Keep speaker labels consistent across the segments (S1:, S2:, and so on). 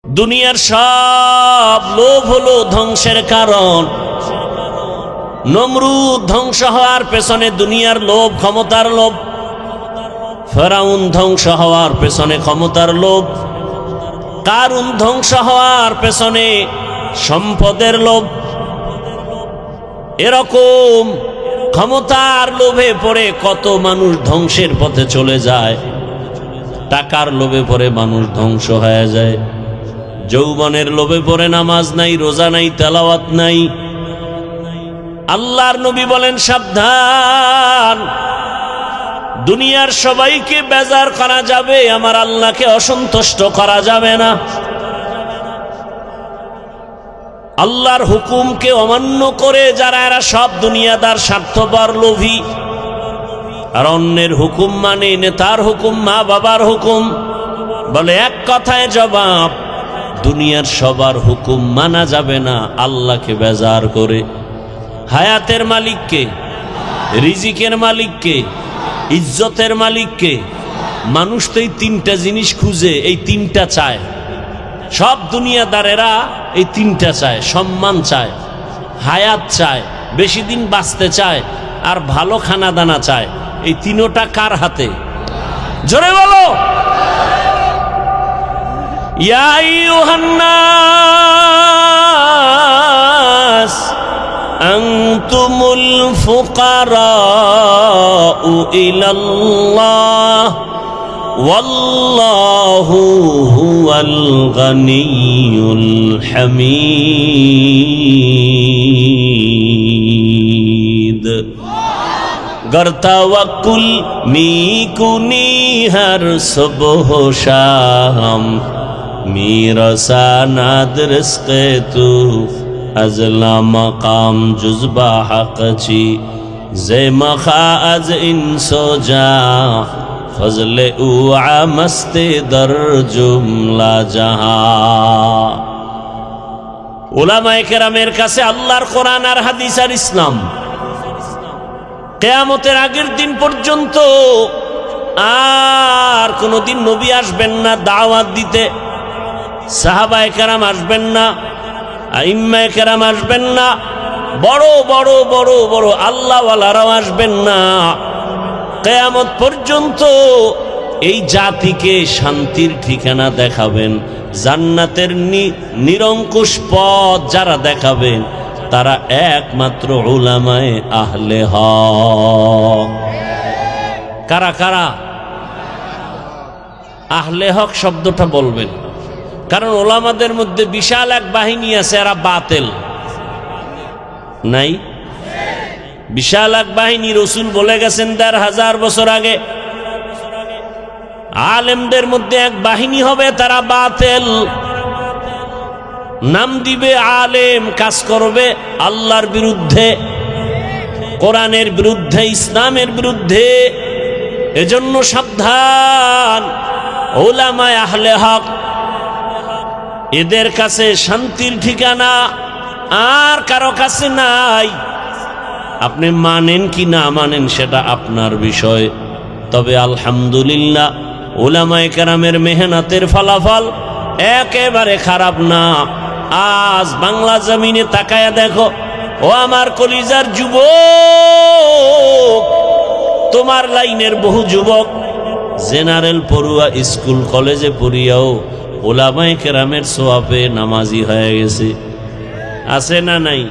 S1: দুনিয়ার সব লোভ হলো ধ্বংসের কারণ। নমরুদ ধ্বংস হওয়ার পেছনে দুনিয়ার লোভ, ক্ষমতার লোভ। ফেরাউন ধ্বংস হওয়ার পেছনে ক্ষমতার লোভ। কারুন ধ্বংস হওয়ার পেছনে সম্পদের লোভ। এরকম ক্ষমতার লোভে পড়ে কত মানুষ ধ্বংসের পথে চলে যায়। টাকার লোভে পড়ে মানুষ ধ্বংস হয়ে যায়। যৌবনের লোভে পড়ে নামাজ নাই, রোজা নাই, তেলাওয়াত নাই। আল্লাহর নবী বলেন, সাবধান, দুনিয়ার সবাইকে বেজার করা যাবে, আমার আল্লাহকে অসন্তুষ্ট করা যাবে না। আল্লাহর হুকুমকে অমান্য করে যারা, এরা সব দুনিয়াদার, স্বার্থপর, লোভী। আর অন্যের হুকুম মানে নেতার হুকুম, মা বাবার হুকুম। বলে এক কথায় জবাব, দুনিয়ার সবার হুকুম মানা যাবে না আল্লাহকে বেজার করে। হায়াতের মালিককে, রিজিকের মালিককে, ইজ্জতের মালিককে। মানুষ তো এই তিনটা জিনিস খুঁজে, এই তিনটা চায়। সব দুনিয়াদারেরা এই তিনটা চায়। সম্মান চায়, হায়াত চায়, বেশি দিন বাঁচতে চায়, আর ভালো খানা দানা চায়। এই তিনোটা কার হাতে? জোরে বলো। ইয়া আইয়ুহান নাস আনতুমুল ফুকারাউ ইলাল্লাহ ওয়াল্লাহু হুয়াল গনিয়ুল হামিদ। गर तवक्कुल मी कुनी हर सुबह शाम, मेरा सानाद रिज़्क़े तू अज़ला मकाम जुज़बा हक़ ची, ज़े मखा अज़ इंसो जा फज़ले उआ मस्ते दर जुमला जहां। उलामाए केरामेर काছে আল্লাহর কোরআন আর হাদিস আর ইসলাম কিয়ামতের আগের দিন পর্যন্ত আর কোনদিন নবী আসবেন না দাওয়াত দিতে। সাহাবায়ে কেরাম আসবেন না, আইম্মায়ে কেরাম আসবেন না, বড় বড় বড় বড় আল্লাহওয়ালারাও আসবেন না। কিয়ামত পর্যন্ত এই জাতিকে শান্তির ঠিকানা দেখাবেন, জান্নাতের নিরঙ্কুশ পথ যারা দেখাবেন তারা একমাত্র উলামায়ে আহলে হক। কারা কারা? আহলে হক শব্দটা বলবেন, কারণ উলামাদের মধ্যে বিশাল এক বাহিনী আছে, এরা বাতিল নাই। বিশাল এক বাহিনী, রাসূল বলে গেছেন ১৫০০ বছর আগে, আলেমদের মধ্যে এক বাহিনী হবে, তারা বাতিল। নাম দিবে আলেম, কাজ করবে আল্লাহর বিরুদ্ধে, কোরআনের বিরুদ্ধে, ইসলামের বিরুদ্ধে। এজন্য সাবধান, উলামায়ে আহলে হক, এদের কাছে শান্তির ঠিকানা আর কারো কাছে নাই। আপনি মানেন কি না মানেন সেটা আপনার বিষয়। তবে আলহামদুলিল্লাহ, উলামায়ে কেরামের মেহনতের ফলাফল একেবারে খারাপ না। আজ বাংলা জমিনে তাকায়া দেখো, ও আমার কলিজার যুবক, তোমার লাইনের বহু যুবক জেনারেল পড়ুয়া, স্কুল কলেজে পড়িয়াও উলামায়ে কেরামের সোয়াবে নামাজি হয়ে গেছে। আছে না নাই?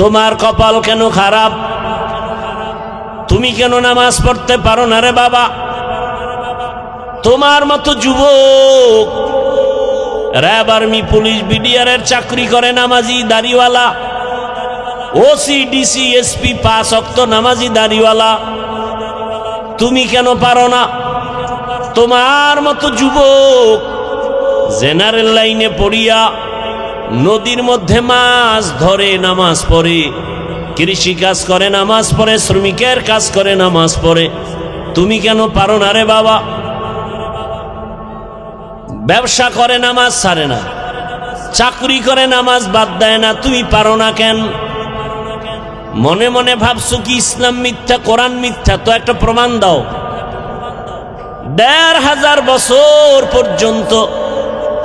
S1: তোমার কপাল কেন খারাপ? তুমি কেন নামাজ পড়তে পারো না রে বাবা? তোমার মতো যুবক র্যাব, আর্মি, পুলিশ, বিডিআরের চাকরি করে, নামাজি, দাড়িওয়ালা, ওসি, ডিসি, এসপি, ৫ ওয়াক্ত নামাজি, দাড়িওয়ালা। তুমি কেন পারো না? তোমার মতো যুবক জেনারেল লাইনে পড়িয়া নদীর মধ্যে মাছ ধরে, নামাজ পড়ে, কৃষি কাজ করে, নামাজ পড়ে, শ্রমিকের কাজ করে, নামাজ পড়ে। তুমি কেন পারো না রে বাবা? ব্যবসা করে, নামাজ ছাড়ে না, চাকরি করে, নামাজ বাদ দেয় না। তুমি পারো না কেন? মনে মনে ভাবছো কি ইসলাম মিথ্যা, কোরআন মিথ্যা? তো একটা প্রমাণ দাও। ১৫০০ বছর পর্যন্ত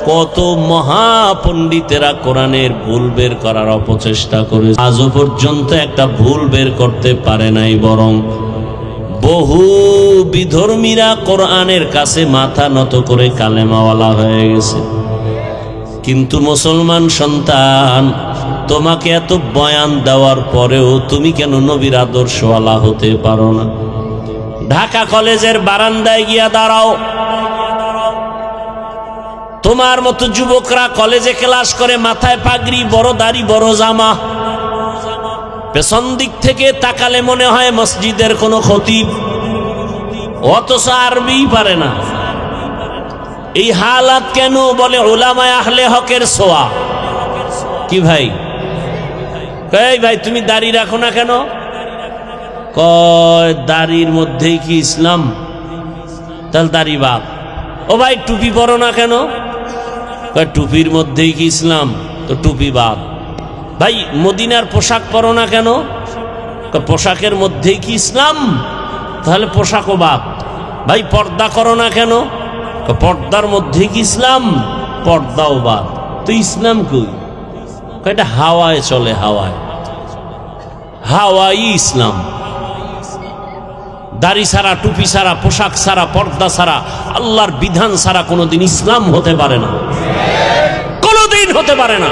S1: কত মহাপণ্ডিতেরা কোরআনের ভুল বের করার অপচেষ্টা করে, আজও পর্যন্ত একটা ভুল বের করতে পারে নাই। বরং বহু বিধর্মীরা কোরআনের কাছে মাথা নত করে কালেমাওয়ালা হয়ে গেছে। কিন্তু মুসলমান সন্তান, তোমাকে এত বয়ান দেওয়ার পরেও তুমি কেন নবীর আদর্শওয়ালা হতে পারো না? ঢাকা কলেজের বারান্দায় গিয়া দাঁড়াও। তোমার মতো যুবকরা কলেজে ক্লাস করে, মাথায় পাগড়ি, বড় দাড়ি, বড় জামা, পেছন দিক থেকে তাকালে মনে হয় মসজিদের কোনো খতিব, অথচ আরবি পারে না। এই হালাত কেন? বলে উলামায়ে আহলে হকের ছোঁয়া। কি ভাই, এই ভাই তুমি দাড়ি রাখো না কেন? কয় দাড়ির মধ্যেই কি ইসলাম? তাহলে দাড়ি বাপ। ও ভাই টুপি পরো না কেন? কয় টুপির মধ্যেই কি ইসলাম? তো টুপি বাপ। ভাই মদিনার পোশাক পরো না কেন? পোশাকের মধ্যেই কি ইসলাম? তাহলে পোশাকও বাপ। ভাই পর্দা করো না কেন? পর্দার মধ্যে কি ইসলাম? পর্দাও বাদ। তো ইসলাম কই? এটা হাওয়ায় চলে, হাওয়ায়, হাওয়াই ইসলাম। দাড়ি ছাড়া, টুপি ছাড়া, পোশাক ছাড়া, পর্দা ছাড়া, আল্লাহর বিধান ছাড়া কোনোদিন ইসলাম হতে পারে না, কোনোদিন হতে পারে না।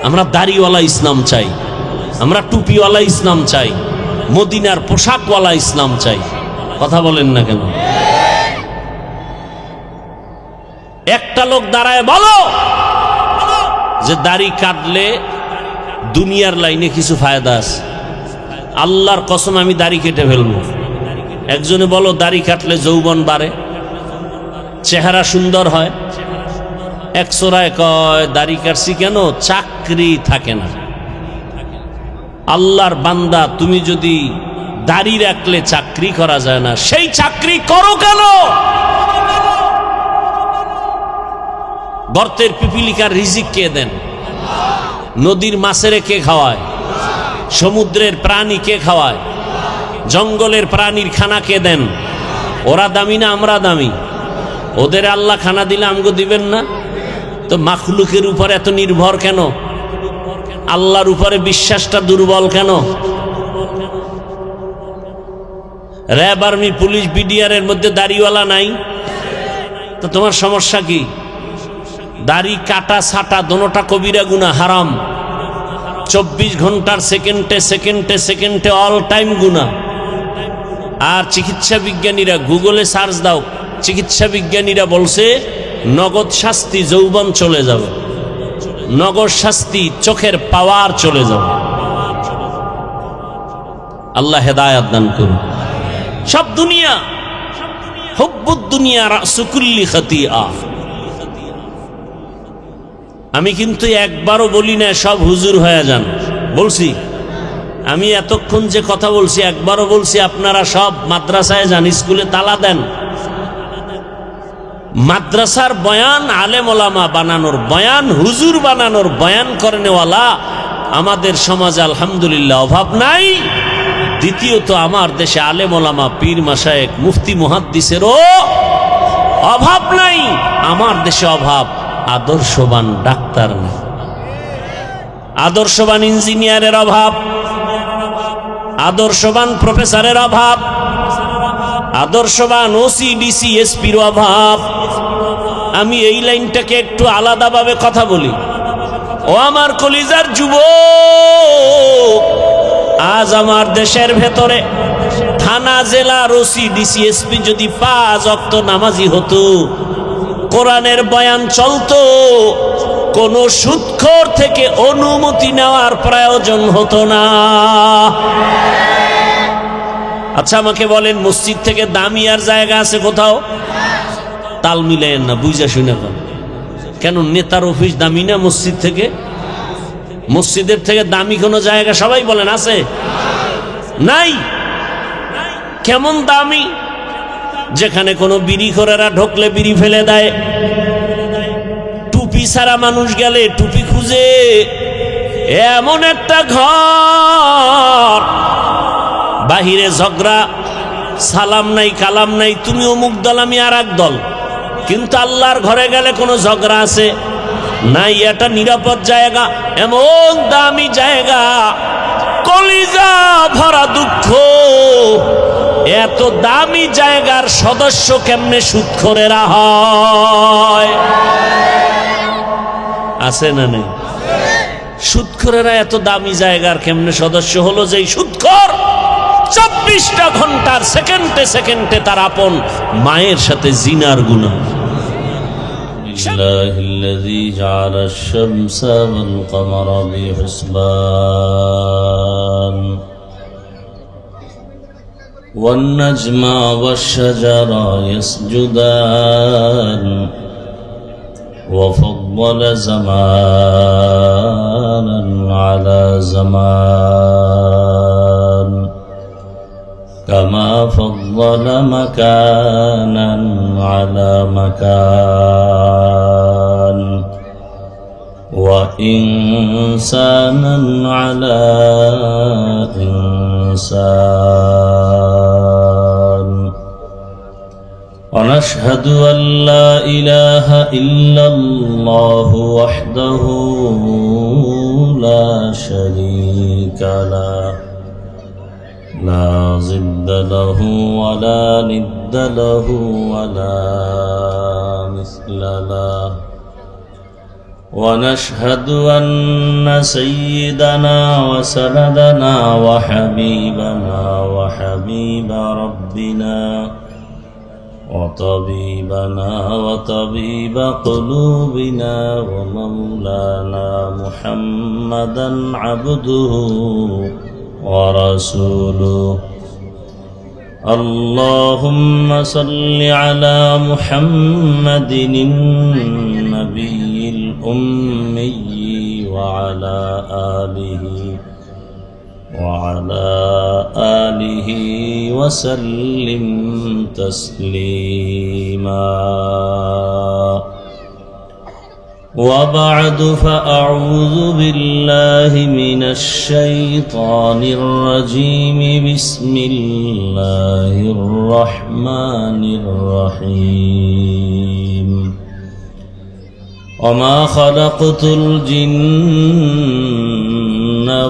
S1: আমরা দাড়িওয়ালা ইসলাম চাই, আমরা টুপিওয়ালা ইসলাম চাই, মদিনার পোশাকওয়ালা ইসলাম চাই। কথা বলেন না কেন? একটা লোক দাঁড়ায় বলো যে দাড়ি কাটলে দুনিয়ার লাইনে কিছু ফায়দা আছে। আল্লাহর কসম আমি দাড়ি কেটে ফেলবো। একজনে বলো দাড়ি কাটলে যৌবন বাড়ে, চেহারা সুন্দর হয়। এক সোরায় কয় দাড়ি কাটছি কেন? চাকরি থাকে না। আল্লাহর বান্দা, তুমি যদি দাড়ি রাখলে চাকরি করা যায় না, সেই চাকরি করো কেন? গর্তের পিপিলিকার রিজিক কে দেন? নদীর মাছেরে কে খাওয়ায়? সমুদ্রের প্রাণী কে খাওয়ায়? জঙ্গলের প্রাণীর খানা কে দেন? ওরা দামি না আমরা দামি? ওদের আল্লাহ খানা দিলে আমগো দিবেন না? তো মাখলুকের উপর এত নির্ভর কেন? আল্লাহর উপরে বিশ্বাসটা দুর্বল কেন? র্যাব, আর্মি, পুলিশ, বিডিআর এর মধ্যে দাড়িওয়ালা নাই? তো তোমার সমস্যা কি? দাড়ি কাটা ছাটা দোনোটা কবিরা গুনাহ, হারাম। 24 ঘন্টার সেকেন্ডে সেকেন্ডে সেকেন্ডে অল টাইম গুনাহ। আর চিকিৎসা বিজ্ঞানীরা, গুগলে সার্চ দাও, চিকিৎসা বিজ্ঞানীরা বলছে নগদ শাস্তি, যৌবন চলে যাবে, নগদ শাস্তি, চোখের পাওয়ার চলে যাবে। আল্লাহ হেদায়েত দান করুন। সব দুনিয়া, হুব্বুদ দুনিয়া রাসু কুল্লি খাতিয়া। আমি কিন্তু একবারও বলি না সব হুজুর হয়ে যান, বলছি। আমি এতক্ষণ যে কথা বলছি একবারও বলছি আপনারা সব মাদ্রাসায় যান, স্কুলে তালা দেন। মাদ্রাসার বয়ান আলেম ওলামা বানানোর বয়ান, হুজুর বানানোর বয়ান করেনেওয়ালা আমাদের সমাজে আলহামদুলিল্লাহ অভাব নাই। দ্বিতীয়ত আমার দেশে আলেম ওলামা, পীর মাশায়েখ, মুফতি মুহাদ্দিসেরও অভাব নাই। আমার দেশে অভাব আদর্শবান ডাক্তার নেই, আদর্শবান ইঞ্জিনিয়ারের অভাব, আদর্শবান প্রফেসরের অভাব, আদর্শবান ওসি ডিসি এসপির অভাব। আমি এই লাইনটাকে একটু আলাদাভাবে কথা বলি। ও আমার কলিজার যুবক, আজ আমার দেশের ভেতরে থানা, জেলা, ওসি ডিসি এসপি যদি 5 ওয়াক্ত নামাজি হতো, কোরআনের বয়ান চলতো, কোন সুদখোর থেকে অনুমতি নেওয়ার প্রয়োজন হতো না। আচ্ছা আমাকে বলেন, মসজিদ থেকে দামি আর জায়গা আছে কোথাও? তাল মিলেন না, বুঝা শুনে কেন? নেতার অফিস দামি না মসজিদ থেকে? মসজিদের থেকে দামি কোনো জায়গা সবাই বলেন আছে? নাই। কেমন দামি? যেখানে কোনো বিড়িখোরেরা ঢুকলে বিড়ি ফেলে দেয়, টুপি ছাড়া মানুষ গেলে টুপি খুঁজে, এমন একটা ঘর, বাহিরে ঝগড়া, সালাম নাই কালাম নাই, তুমি অমুক দল আমি আর এক দল, কিন্তু আল্লাহর ঘরে গেলে কোনো ঝগড়া আছে নাই। এটা নিরাপদ জায়গা, এমন দামি জায়গা, কলিজা ভরা দুঃখ। এত দামি জায়গার সদস্য কেমনে সুদখোরেরা হয়? আছে না নেই? সুদখোরেরা এত দামি জায়গার কেমনে সদস্য হলো? যেই সুদখোর 24টা ঘন্টার সেকেন্ডে সেকেন্ডে তার আপন মায়ের সাথে জিনার গুনাহ। الله الذي جعل الشمس والقمر بحسبان والنجم والشجر يسجدان وفضل زمانا على زمان كما فضل مكانا على مكان وإنسانا على إنسان ونشهد أن لا إله إلا الله وحده لا شريك له لا ضد له ولا ند له ولا مثل له ونشهد أن سيدنا وسندنا وحبيبنا وحبيب ربنا وطبيبنا وطبيب قلوبنا ومولانا محمدا عبده ورسوله اللهم صل على محمد النبي الأمي وعلى آله وسلم تسليما وبعد فأعوذ بالله من الشيطان الرجيم بسم الله الرحمن الرحيم وما خلقت الجن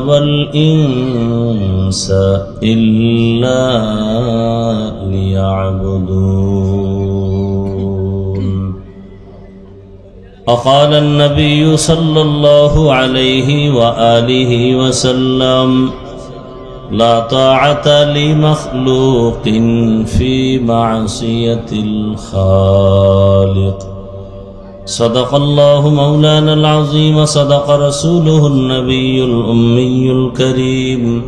S1: والإنس إلا ليعبدون وقال النبي صلى الله عليه وآله وسلم لا طاعة لمخلوق في معصية الخالق صدق الله مولانا العظيم صدق رسوله النبي الأمي الكريم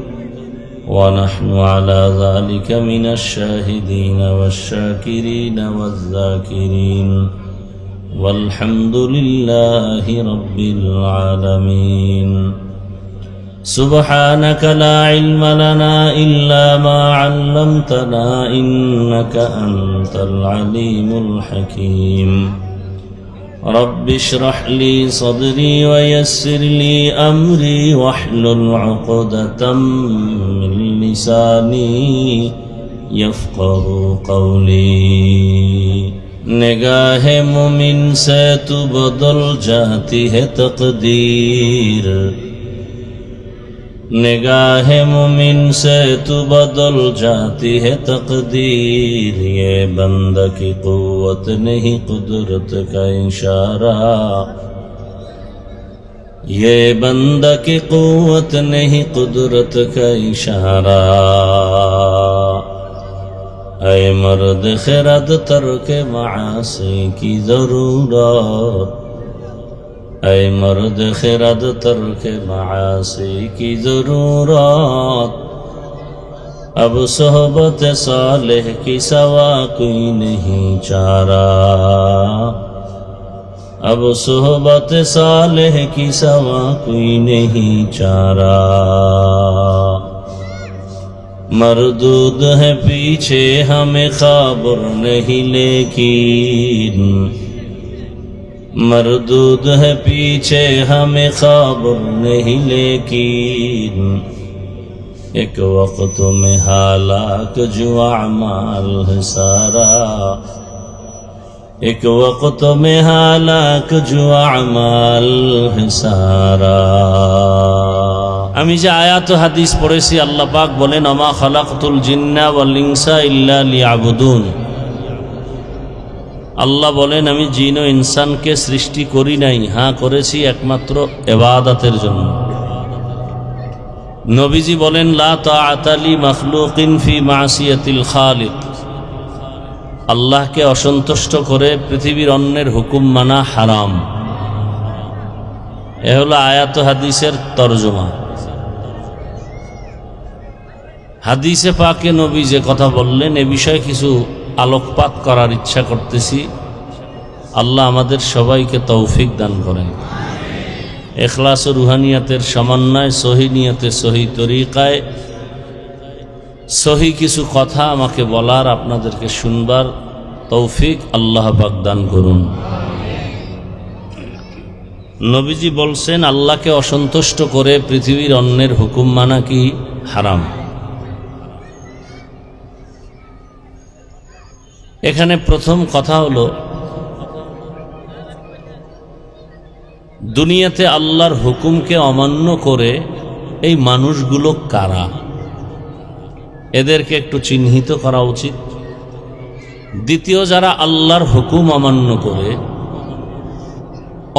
S1: ونحن على ذلك من الشاهدين والشاكرين والذاكرين والحمد لله رب العالمين سبحانك لا علم لنا إلا ما علمتنا إنك أنت العليم الحكيم رب اشرح لي صدري ويسر لي أمري واحلل عقدة من لساني يفقه قولي निगाह मुमिन से तू बदल जाती है तकदीर निगाह मुमिन से तू बदल जाती है तकदीर ये बंदा की कुव्वत नहीं कुदरत का इशारा ये बंदा की कुव्वत नहीं कुदरत का इशारा ऐ मर्द खिरद तर्क मासी की जरूरत ऐ मर्द खिरद तर्क मासी की जरूरत अब सोहबत सालेह की सवा कोई नहीं चारा अब सोहबत सालेह की सवा कोई नहीं चारा मरदूद है पीछे हमें खबर नहीं लेकिन मरदूद है पीछे हमें खबर नहीं लेकिन एक वक्त में हालाक जो अमाल है सारा एक वक्त में हालाक जो अमाल है सारा। আমি যে আয়াত ও হাদিস পড়েছি, আল্লাহ পাক বলেন ওমা খালাকতুল জিন্না ওয়াল ইনসা ইল্লা লিয়াবুদুন। আল্লাহ বলেন আমি জিন ও ইনসানকে সৃষ্টি করি নাই, হ্যাঁ করেছি একমাত্র ইবাদতের জন্য। নবীজি বলেন লা তাআতা লি মাখলুকিন ফি মাসিয়াতিল খালিক। আল্লাহকে অসন্তুষ্ট করে পৃথিবীর অন্যের হুকুম মানা হারাম। এ হলো আয়াত হাদিসের তরজমা। হাদিসে পাকে নবী যে কথা বললেন এ বিষয়ে কিছু আলোকপাত করার ইচ্ছা করতেছি। আল্লাহ আমাদের সবাইকে তৌফিক দান করেন। ইখলাস ও রুহানিয়াতের সমন্বয়, সহি নিয়তে, সহি তরিকায় সহি কিছু কথা আমাকে বলার, আপনাদেরকে শুনবার তৌফিক আল্লাহ পাক দান করুন। নবীজি বলছেন আল্লাহকে অসন্তুষ্ট করে পৃথিবীর অন্যের হুকুম মানা কি হারাম। এখানে প্রথম কথা হলো দুনিয়াতে আল্লাহর হুকুমকে অমান্য করে এই মানুষগুলো কারা, এদেরকে একটু চিহ্নিত করা উচিত। দ্বিতীয়, যারা আল্লাহর হুকুম অমান্য করে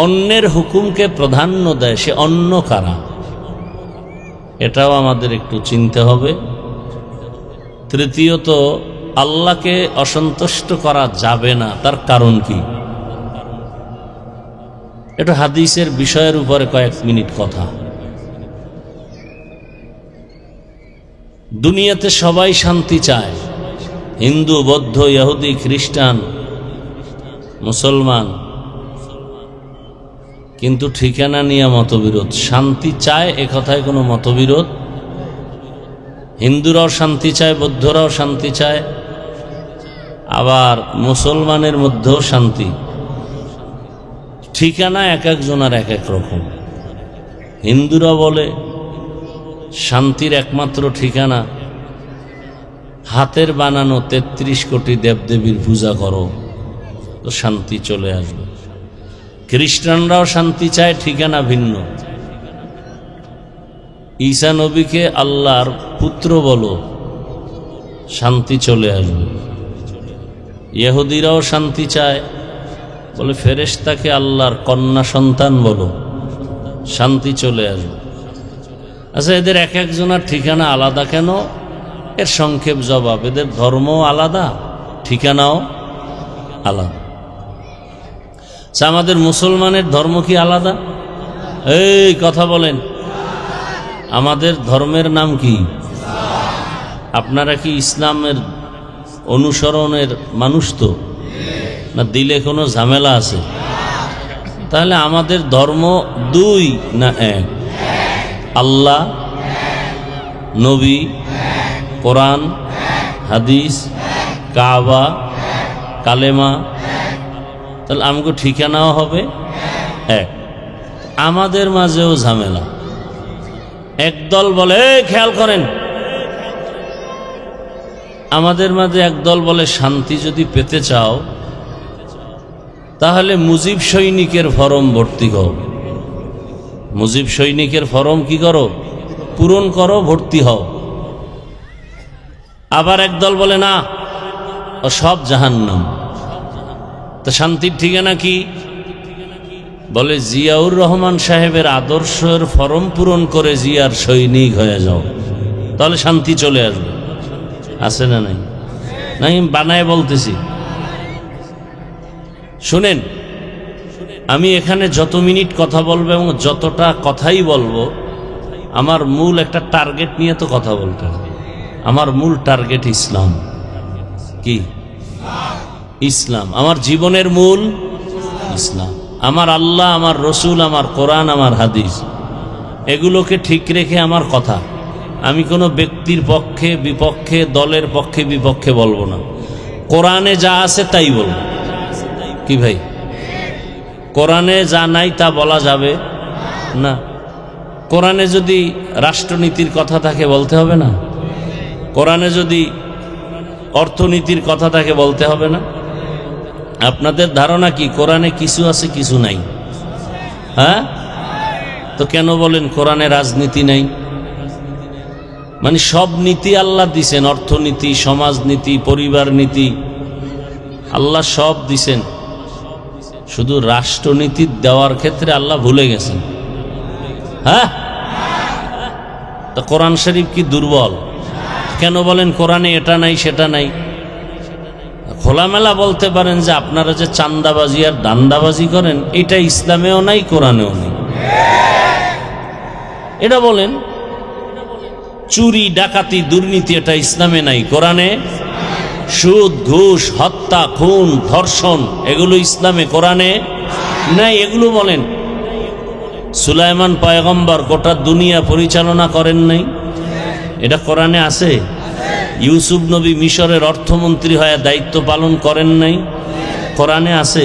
S1: অন্যের হুকুমকে প্রাধান্য দেয় সে অন্য কারা, এটাও আমাদের একটু চিনতে হবে। তৃতীয়ত, আল্লাহকে অসন্তুষ্ট করা যাবে না, তার কারণ কি, এটা হাদিসের বিষয়ের উপরে কয়েক মিনিট কথা। দুনিয়াতে সবাই শান্তি চায়, হিন্দু, বৌদ্ধ, ইহুদি, খ্রিস্টান, মুসলমান, কিন্তু ঠিকানা নিয়ে মতবিরোধ। শান্তি চায় এ কথায় কোনো মতবিরোধ। হিন্দুরাও শান্তি চায়, বৌদ্ধরাও শান্তি চায়, আবার মুসলমানের মধ্যেও শান্তি। ঠিকানা এক একজনের এক এক রকম। হিন্দুরা বলে শান্তির একমাত্র ঠিকানা হাতের বানানো ৩৩ কোটি দেবদেবীর পূজা করো, তো শান্তি চলে আসবে। খ্রিস্টানরাও শান্তি চায়, ঠিকানা ভিন্ন। ঈসা নবীকে আল্লাহর পুত্র বলো, শান্তি চলে আসবে। ইহুদিরাও শান্তি চায়, বলে ফেরেশতাকে আল্লাহর কন্যা সন্তান বলো, শান্তি চলে আসবে। আচ্ছা, এদের এক একজনের ঠিকানা আলাদা কেন? এর সংক্ষেপ জবাব, এদের ধর্মও আলাদা, ঠিকানাও আলাদা। আচ্ছা, আমাদের মুসলমানের ধর্ম কি আলাদা? এই কথা বলেন, আমাদের ধর্মের নাম কি? আপনারা কি ইসলামের অনুসরণের মানুষ তো না? দিলে কোনো ঝামেলা আছে? তাহলে আমাদের ধর্ম দুই না এক? আল্লাহ, নবী, কোরআন, হাদিস, কাবা, কালেমা, তাহলে আমাকে ঠিকানাও হবে এক। আমাদের মাঝেও ঝামেলা। একদল বলে, খেয়াল করেন, আমাদের মাঝে একদল বলে শান্তি যদি পেতে চাও তাহলে মুজিব সৈনিকের ফরম ভর্তি করো। মুজিব সৈনিকের ফরম কি করো? পূরণ করো, ভর্তি হও। আবার একদল বলে না, ও সব জাহান্নাম। তো শান্তির ঠিকানা কি? বলে জিয়াউর রহমান সাহেবের আদর্শের ফরম পূরণ করে জিয়ার সৈনিক হয়ে যাও, তাহলে শান্তি চলে আসবে। আছে না নাই? নাই, বানায় বলতেছি। শুনেন, আমি এখানে যত মিনিট কথা বলবো এবং যতটা কথাই বলবো, আমার মূল একটা টার্গেট নিয়ে তো কথা বলতে হবে। আমার মূল টার্গেট ইসলাম। কি? ইসলাম। আমার জীবনের মূল ইসলাম। আমার আল্লাহ, আমার রসুল, আমার কোরআন, আমার হাদিস, এগুলোকে ঠিক রেখে আমার কথা। আমি কোনো ব্যক্তির পক্ষে বিপক্ষে, দলের পক্ষে বিপক্ষে বলবো না। কোরআনে যা আছে তাই বলবো। কি ভাই? কোরআনে যা নাই তা বলা যাবে না। কোরআনে যদি রাষ্ট্রনীতির কথা থাকে বলতে হবে না? কোরআনে যদি অর্থনীতির কথা থাকে বলতে হবে না? আপনাদের ধারণা কি কোরআনে কিছু আছে কিছু নাই? হ্যাঁ, তো কেন বলেন কোরআনে রাজনীতি নাই? মানে সব নীতি আল্লাহ দিছেন, অর্থনীতি, সমাজনীতি, পরিবার নীতি আল্লাহ সব দিছেন, শুধু রাষ্ট্রনীতি দেওয়ার ক্ষেত্রে আল্লাহ ভুলে গেছেন। হ্যাঁ, তো কোরআন শরীফ কি দুর্বল? কেন বলেন কোরআনে এটা নাই সেটা নাই? খোলামেলা বলতে পারেন যে আপনারা যে চান্দাবাজি আর দান্দাবাজি করেন এটা ইসলামেও নাই, কোরআনেও নেই, এটা বলেন। চুরি, ডাকাতি, দুর্নীতি এটা ইসলামে নাই, কোরআনে। সুদ, ঘুষ, হত্যা, খুন, ধর্ষণ এগুলো ইসলামে, কোরআনে নাই, এগুলো বলেন। সুলাইমান পয়গম্বর গোটা দুনিয়া পরিচালনা করেন নাই, এটা কোরআনে আছে। ইউসুফ নবী মিশরের অর্থমন্ত্রী হয়ে দায়িত্ব পালন করেন নাই, কোরআনে আছে।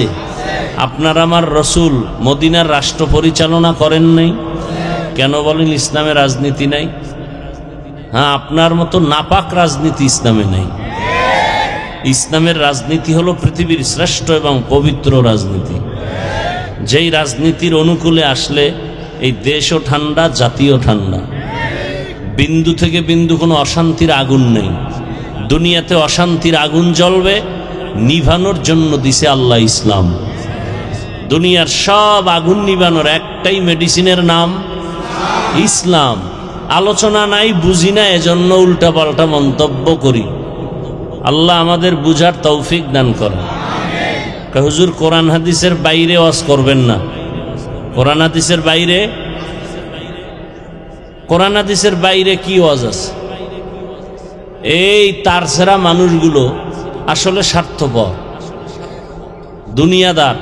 S1: আপনার আমার রসুল মদিনার রাষ্ট্র পরিচালনা করেন নাই, কেন বলেন ইসলামে রাজনীতি নাই? হ্যাঁ, আপনার মতো নাপাক রাজনীতি ইসলামে নাই। ইসলামের রাজনীতি হলো পৃথিবীর শ্রেষ্ঠ এবং পবিত্র রাজনীতি, যেই রাজনীতির অনুকূলে আসলে এই দেশও ঠান্ডা, জাতীয় ঠান্ডা। বিন্দু থেকে বিন্দু কোনো অশান্তির আগুন নেই। দুনিয়াতে অশান্তির আগুন জ্বলবে, নিভানোর জন্য দিছে আল্লাহ ইসলাম। দুনিয়ার সব আগুন নিভানোর একটাই মেডিসিনের নাম ইসলাম। আলোচনা নাই, বুঝি না, এজন্য উল্টাপাল্টা মন্তব্য করি। আল্লাহ আমাদের বুঝার তৌফিক দান করেন। হুজুর কোরআন হাদিসের বাইরে ওয়াজ করবেন না, কোরআন হাদিসের বাইরে, কোরআন হাদিসের বাইরে কি ওয়াজ আছে? এই তারছেরা মানুষগুলো আসলে স্বার্থপর, দুনিয়াদার।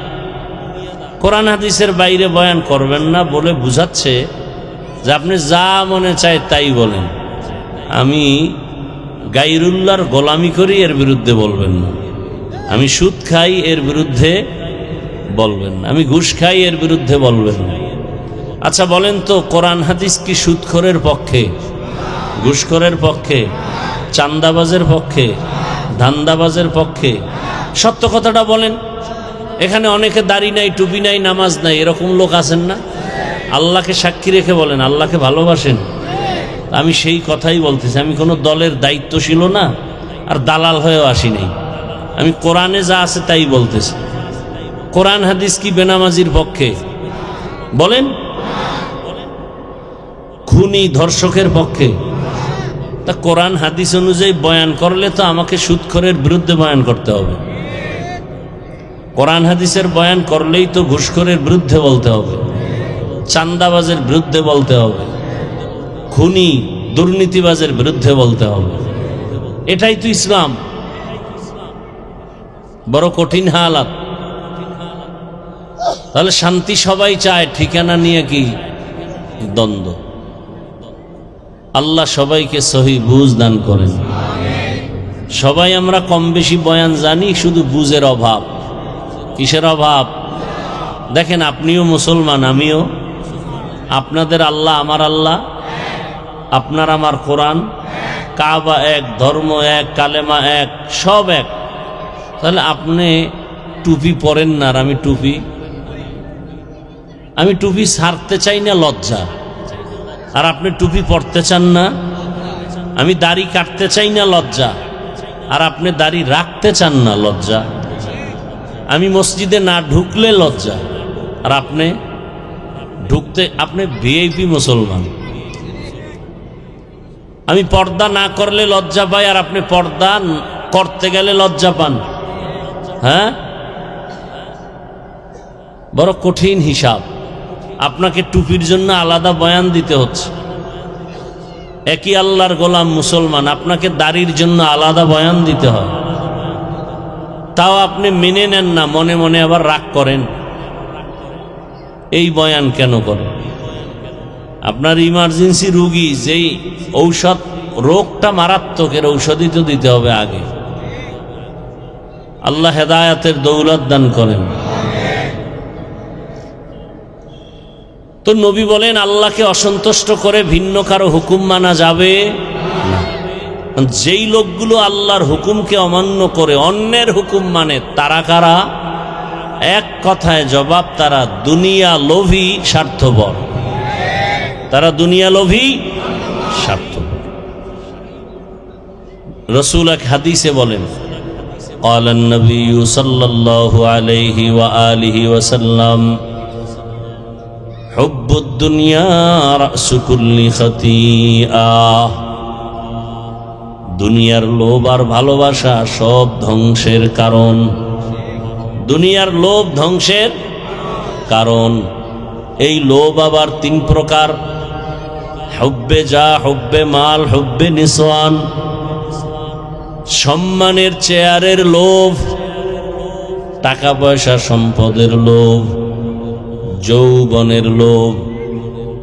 S1: কোরআন হাদিসের বাইরে বয়ান করবেন না বলে বুঝাচ্ছে যে আপনি যা মনে চায় তাই বলেন। আমি গায়রুল্লাহর গোলামি করি, এর বিরুদ্ধে বলবেন না। আমি সুদ খাই, এর বিরুদ্ধে বলবেন না। আমি ঘুষ খাই, এর বিরুদ্ধে বলবেন না। আচ্ছা বলেন তো, কোরআন হাদিস কি সুদখোরের পক্ষে, ঘুষখোরের পক্ষে, চান্দাবাজের পক্ষে, ধান্দাবাজের পক্ষে? সত্য কথাটা বলেন। এখানে অনেকে দাড়ি নাই, টুপি নাই, নামাজ নাই, এরকম লোক আছেন না? আল্লাহকে সাক্ষী রেখে বলেন আল্লাহকে ভালোবাসেন। আমি সেই কথাই বলতেছি। আমি কোনো দলের দায়িত্বশীল না, আর দালাল হয়েও আসি নাই। আমি কোরআনে যা আছে তাই বলতেছি। কোরআন হাদিস কি বেনামাজির পক্ষে? বলেন। খুনি, ধর্ষকের পক্ষে? তা কোরআন হাদিস অনুযায়ী বয়ান করলে তো আমাকে সুদখোরের বিরুদ্ধে বয়ান করতে হবে। কোরআন হাদিসের বয়ান করলেই তো ঘুষখোরের বিরুদ্ধে বলতে হবে, চান্দাবাজের বিরুদ্ধে বলতে হবে, খুনি দুর্নীতিবাজের বিরুদ্ধে বলতে হবে। এটাই তো ইসলাম। বড় কঠিন হালাত। তাহলে শান্তি সবাই চায়, ঠিকানা নিয়ে কি দ্বন্দ্ব? আল্লাহ সবাইকে সহি বুঝ দান করেন। সবাই আমরা কম বেশি বয়ান জানি, শুধু বুঝের অভাব। কিসের অভাব? দেখেন, আপনিও মুসলমান, আমিও। আপনাদের আল্লাহ আমার আল্লাহ, আপনার আমার কোরআন, কাবা এক, ধর্ম এক, কালেমা এক, সব এক। তাহলে আপনি টুপি পরেন না, আর আমি টুপি। আমি টুপি ছাড়তে চাই না, লজ্জা। আর আপনি টুপি পরতে চান না। আমি দাড়ি কাটতে চাই না, লজ্জা। আর আপনি দাড়ি রাখতে চান না, লজ্জা। আমি মসজিদে না ঢুকলে লজ্জা, আর আপনি ঢুকতে, আপনি ভিআইপি মুসলমান। আমি পর্দা না করলে লজ্জা পাই, আর আপনি পর্দা করতে গেলে লজ্জা পান। হ্যাঁ, বড় কঠিন হিসাব। আপনাকে টুপির জন্য আলাদা বয়ান দিতে হচ্ছে। একই আল্লাহর গোলাম মুসলমান, আপনাকে দাড়ির জন্য আলাদা বয়ান দিতে হয়। তাও আপনি মেনে নেন না, মনে মনে আবার রাগ করেন। এই বয়ান কেন করেন? আপনার ইমার্জেন্সি রুগী, যেই ঔষধ, রোগটা মারাত্মক, এর ঔষধই তো দিতে হবে আগে। আল্লাহ হেদায়াতের দৌলত দান করেন। তো নবী বলেন আল্লাহকে অসন্তুষ্ট করে ভিন্ন কারো হুকুম মানা যাবে না। যেই লোকগুলো আল্লাহর হুকুমকে অমান্য করে অন্যের হুকুম মানে, তারা কারা? এক কথায় জবাব, তারা দুনিয়া লোভী, স্বার্থপর। তারা দুনিয়া লোভী, স্বার্থপর। রাসূল এক হাদিসে বলেন, قال النبي صلى الله عليه وآله وسلم حب الدنيا رأس كل خطيئة। দুনিয়ার লোভ আর ভালোবাসা সব ধ্বংসের কারণ। দুনিয়ার লোভ ধ্বংসের কারণ। এই লোভ আবার তিন প্রকার: হুব্বে যা, হুব্বে মাল, হুব্বে নিসওয়ান। সম্মানের চেয়ারের লোভ, টাকা পয়সা সম্পদের লোভ, যৌবনের লোভ।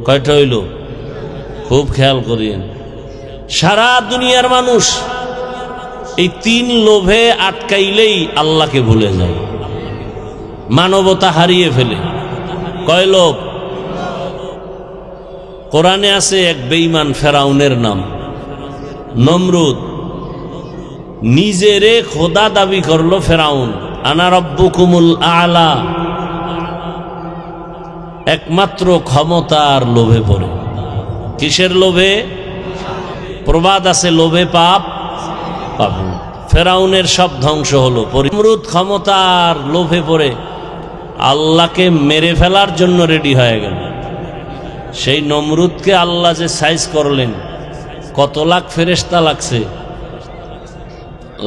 S1: কয়টা হইল? খুব খেয়াল করিয়েন। সারা দুনিয়ার মানুষ এই তিন লোভে আটকাইলেই আল্লাহকে ভুলে যায়, মানবতা হারিয়ে ফেলে। কয় লোভ? কোরআনে আছে এক বেঈমান ফেরাউনের নাম নমরুদ। নিজেরে খোদা দাবি করলো ফেরাউন, আনা রব্বুকুমুল আলা। একমাত্র ক্ষমতার লোভে পড়ে। কিসের লোভে? প্রবাদ আছে, লোভে পাপ পাবে। ফেরাউনের সব ধ্বংস হলো। নমরুদ ক্ষমতার লোভে পড়ে আল্লাহকে মেরে ফেলার জন্য রেডি হয়ে গেল। সেই নমরুদকে আল্লাহ যে সাইজ করলেন, কত লাখ ফেরেশতা লাগছে?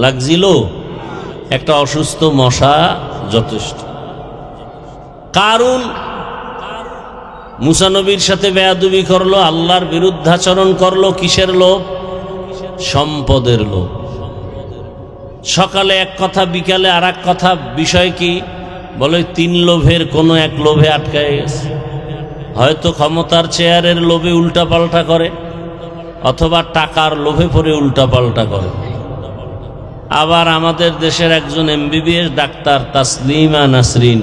S1: লাগছিল একটা অসুস্থ মশা যথেষ্ট। কারুন মুসা নবীর সাথে বেয়াদবি করলো, আল্লাহর বিরুদ্ধাচরণ করলো। কিসের লোভ? সম্পদের লোভ। সকালে এক কথা, বিকালে আর এক কথা। বিষয় কি? বলে তিন লোভের কোনো এক লোভে আটকায় গেছে। হয়তো ক্ষমতার চেয়ারের লোভে উল্টাপাল্টা করে, অথবা টাকার লোভে পড়ে উল্টাপাল্টা করে। আবার আমাদের দেশের একজন MBBS ডাক্তার তাসলিমা নাসরিন,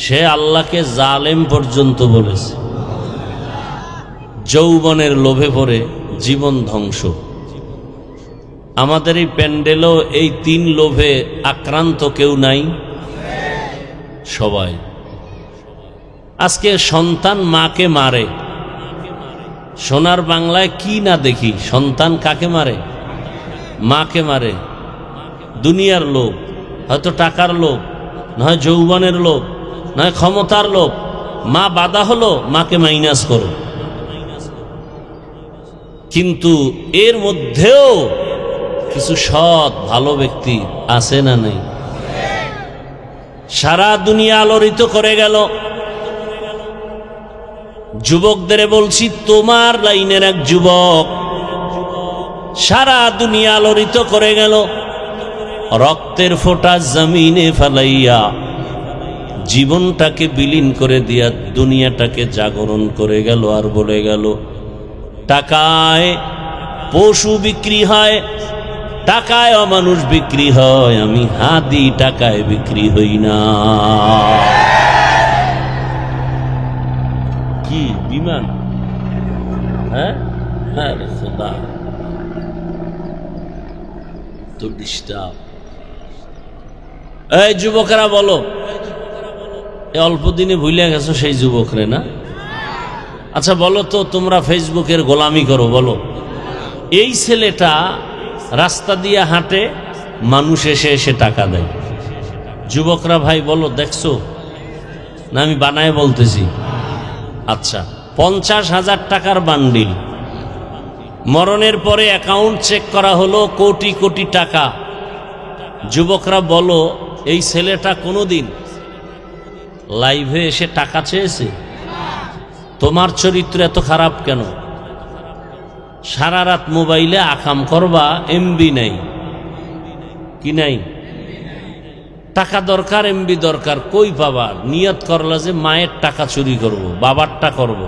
S1: সে আল্লাহকে জালেম পর্যন্ত বলেছে। যৌবনের লোভে পড়ে জীবন ধ্বংস। আমাদের এই প্যান্ডেলও এই তিন লোভে আক্রান্ত কেউ নাই? সবাই। আজকে সন্তান মাকে মারে। সোনার বাংলায় কি না দেখি, সন্তান কাকে মারে? মাকে মারে। দুনিয়ার লোভ, হয়তো টাকার লোভ, নয় যৌবনের লোভ, নয় ক্ষমতার লোভ। মা বাধা হলো, মাকে মাইনাস করো। কিন্তু এর মধ্যেও কিছু সৎ ভালো ব্যক্তি আছে না নেই? সারা দুনিয়া আলোড়িত করে গেল। যুবকদের বলছি, তোমার লাইনের এক যুবক সারা দুনিয়া আলোড়িত করে গেল। রক্তের ফোঁটা জমিনে ফেলাইয়া জীবনটাকে বিলীন করে দিয়া দুনিয়াটাকে জাগরণ করে গেল। আর বলে গেল, টাকায় পশু বিক্রি হয়, টাকায় অমানুষ বিক্রি হয়, আমি হাদি টাকায় বিক্রি হই না। কি বিমান? হ্যাঁ হ্যাঁ, খোদা তো ডিস্টার্ব। এই যুবকেরা বলো, অল্প দিনে ভুলে গেছো সেই যুবকরে না? আচ্ছা বলো তো, তোমরা ফেসবুকের গোলামি করো, বলো। এই ছেলেটা রাস্তা দিয়ে হাঁটে, মানুষ এসে এসে টাকা দেয়। যুবকরা ভাই বলো, দেখছো না? আমি বানায় বলতেছি। আচ্ছা, 50,000 টাকার বান্ডিল। মরণের পরে অ্যাকাউন্ট চেক করা হলো, কোটি কোটি টাকা। যুবকরা বলো, এই ছেলেটা কোনোদিন লাইভে এসে টাকা চেয়েছে? তোমার চরিত্র এত খারাপ কেন? সারা রাত মোবাইলে আকাম করবা, MB নাই। কি নাই? টাকা দরকার, MB দরকার, কই পাবা? নিয়ত করলা যে মায়ের টাকা চুরি করব, বাবারটা করব।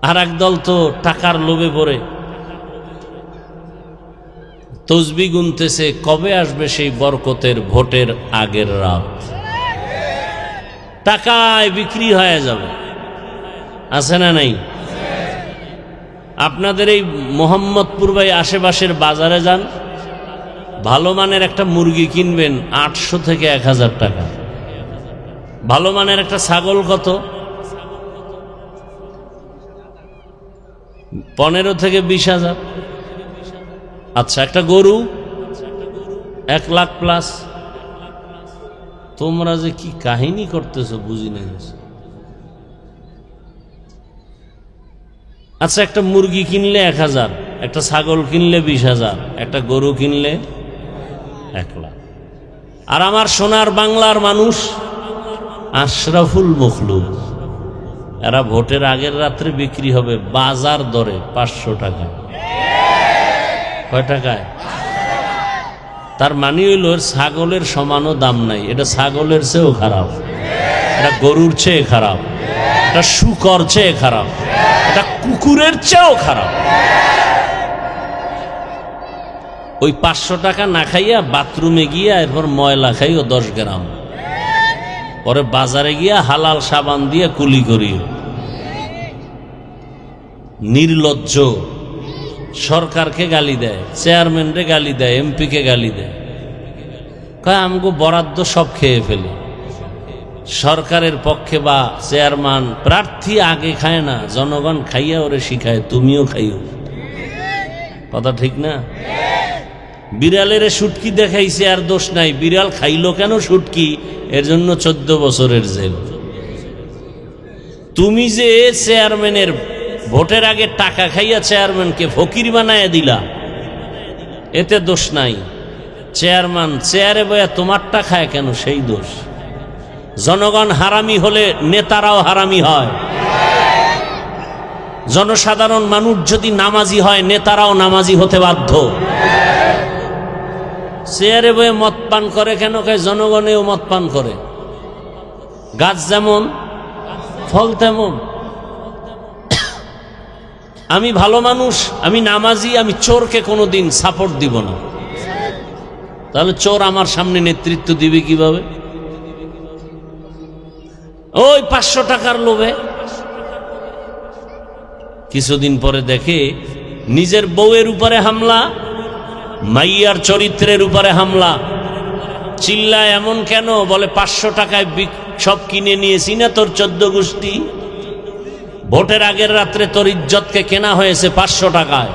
S1: আর একদল তো টাকার লোভে পড়ে তসবি গুনতেছে, কবে আসবে সেই বরকতের ভোটের আগের রাত। টাকায় বিক্রি হয়ে যাবে। আছে না নাই? আপনাদের এই মোহাম্মদপুর ভাই আশেপাশের বাজারে যান, ভালো মানের একটা মুরগি কিনবেন 800 থেকে 1000 টাকা। ভালো মানের একটা ছাগল কত? 15 থেকে 20,000। আচ্ছা, একটা গরু 1 লাখ প্লাস। তোমরা যে কি কাহিনী করতেছো বুঝি না। আচ্ছা, একটা মুরগি কিনলে 1000, একটা ছাগল কিনলে 20,000, একটা গরু কিনলে 1 লাখ। আর আমার সোনার বাংলার মানুষ আশরাফুল মখলুক, এরা ভোটের আগের রাত্রে বিক্রি হবে বাজার দরে 500 টাকা। কয় টাকায়? তার মানে হইল ছাগলের সমানও দাম নাই। এটা ছাগলের চেয়েও খারাপ, এটা গরুর চেয়ে খারাপ, এটা শুকর চেয়ে খারাপ, এটা কুকুরের চেয়েও খারাপ। ওই 500 টাকা না খাইয়া বাথরুমে গিয়া এরপর ময়লা খাইও 10 গ্রাম, পরে বাজারে গিয়া হালাল সাবান দিয়ে কুলি করিও। নির্লজ্জ। সরকারকে গালি দেয়, চেয়ারম্যানরে গালি দেয়, এমপিকে গালি দেয়, কয় আমগো বরাদ্দ সব খেয়ে ফেলে। সরকারের পক্ষে বা চেয়ারম্যান প্রার্থী আগে খায় না, জনগণ খাইয়া ওরে শিখায় তুমিও খাইও। কথা ঠিক না? বিড়ালের শুটকি দেখাইছে আর দোষ নাই, বিড়াল খাইলো কেন শুটকি, এর জন্য 14 বছরের জেল। তুমি যে চেয়ারম্যানের ভোটের আগে টাকা খাইয়া চেয়ারম্যানকে ফকির বানায় দিলা, এতে দোষ নাই। চেয়ারম্যান চেয়ারে বয়া তোমারটা খায় কেন, সেই দোষ। জনগণ হারামি হলে নেতারাও হারামি হয়। জনসাধারণ মানুষ যদি নামাজি হয় নেতারাও নামাজি হতে বাধ্য। চেয়ারে বয়ে মদ পান করে কেন, কয় জনগণেও মদ পান করে। গাছ যেমন ফল তেমন। আমি ভালো মানুষ, আমি নামাজি, আমি চোরকে কোনোদিন সাপোর্ট দিব না। তাহলে চোর আমার সামনে নেতৃত্ব দিবে কিভাবে? ওই 500 টাকার লোভে কিছুদিন পরে দেখে নিজের বউয়ের উপরে হামলা, মাইয়ার চরিত্রের উপরে হামলা। চিল্লায় এমন কেন? বলে 500 টাকায় সব কিনে নিয়েছি না তোর 14 গোষ্ঠী। ভোটের আগের রাত্রে তোর ইজ্জতকে কেনা হয়েছে 500 টাকায়।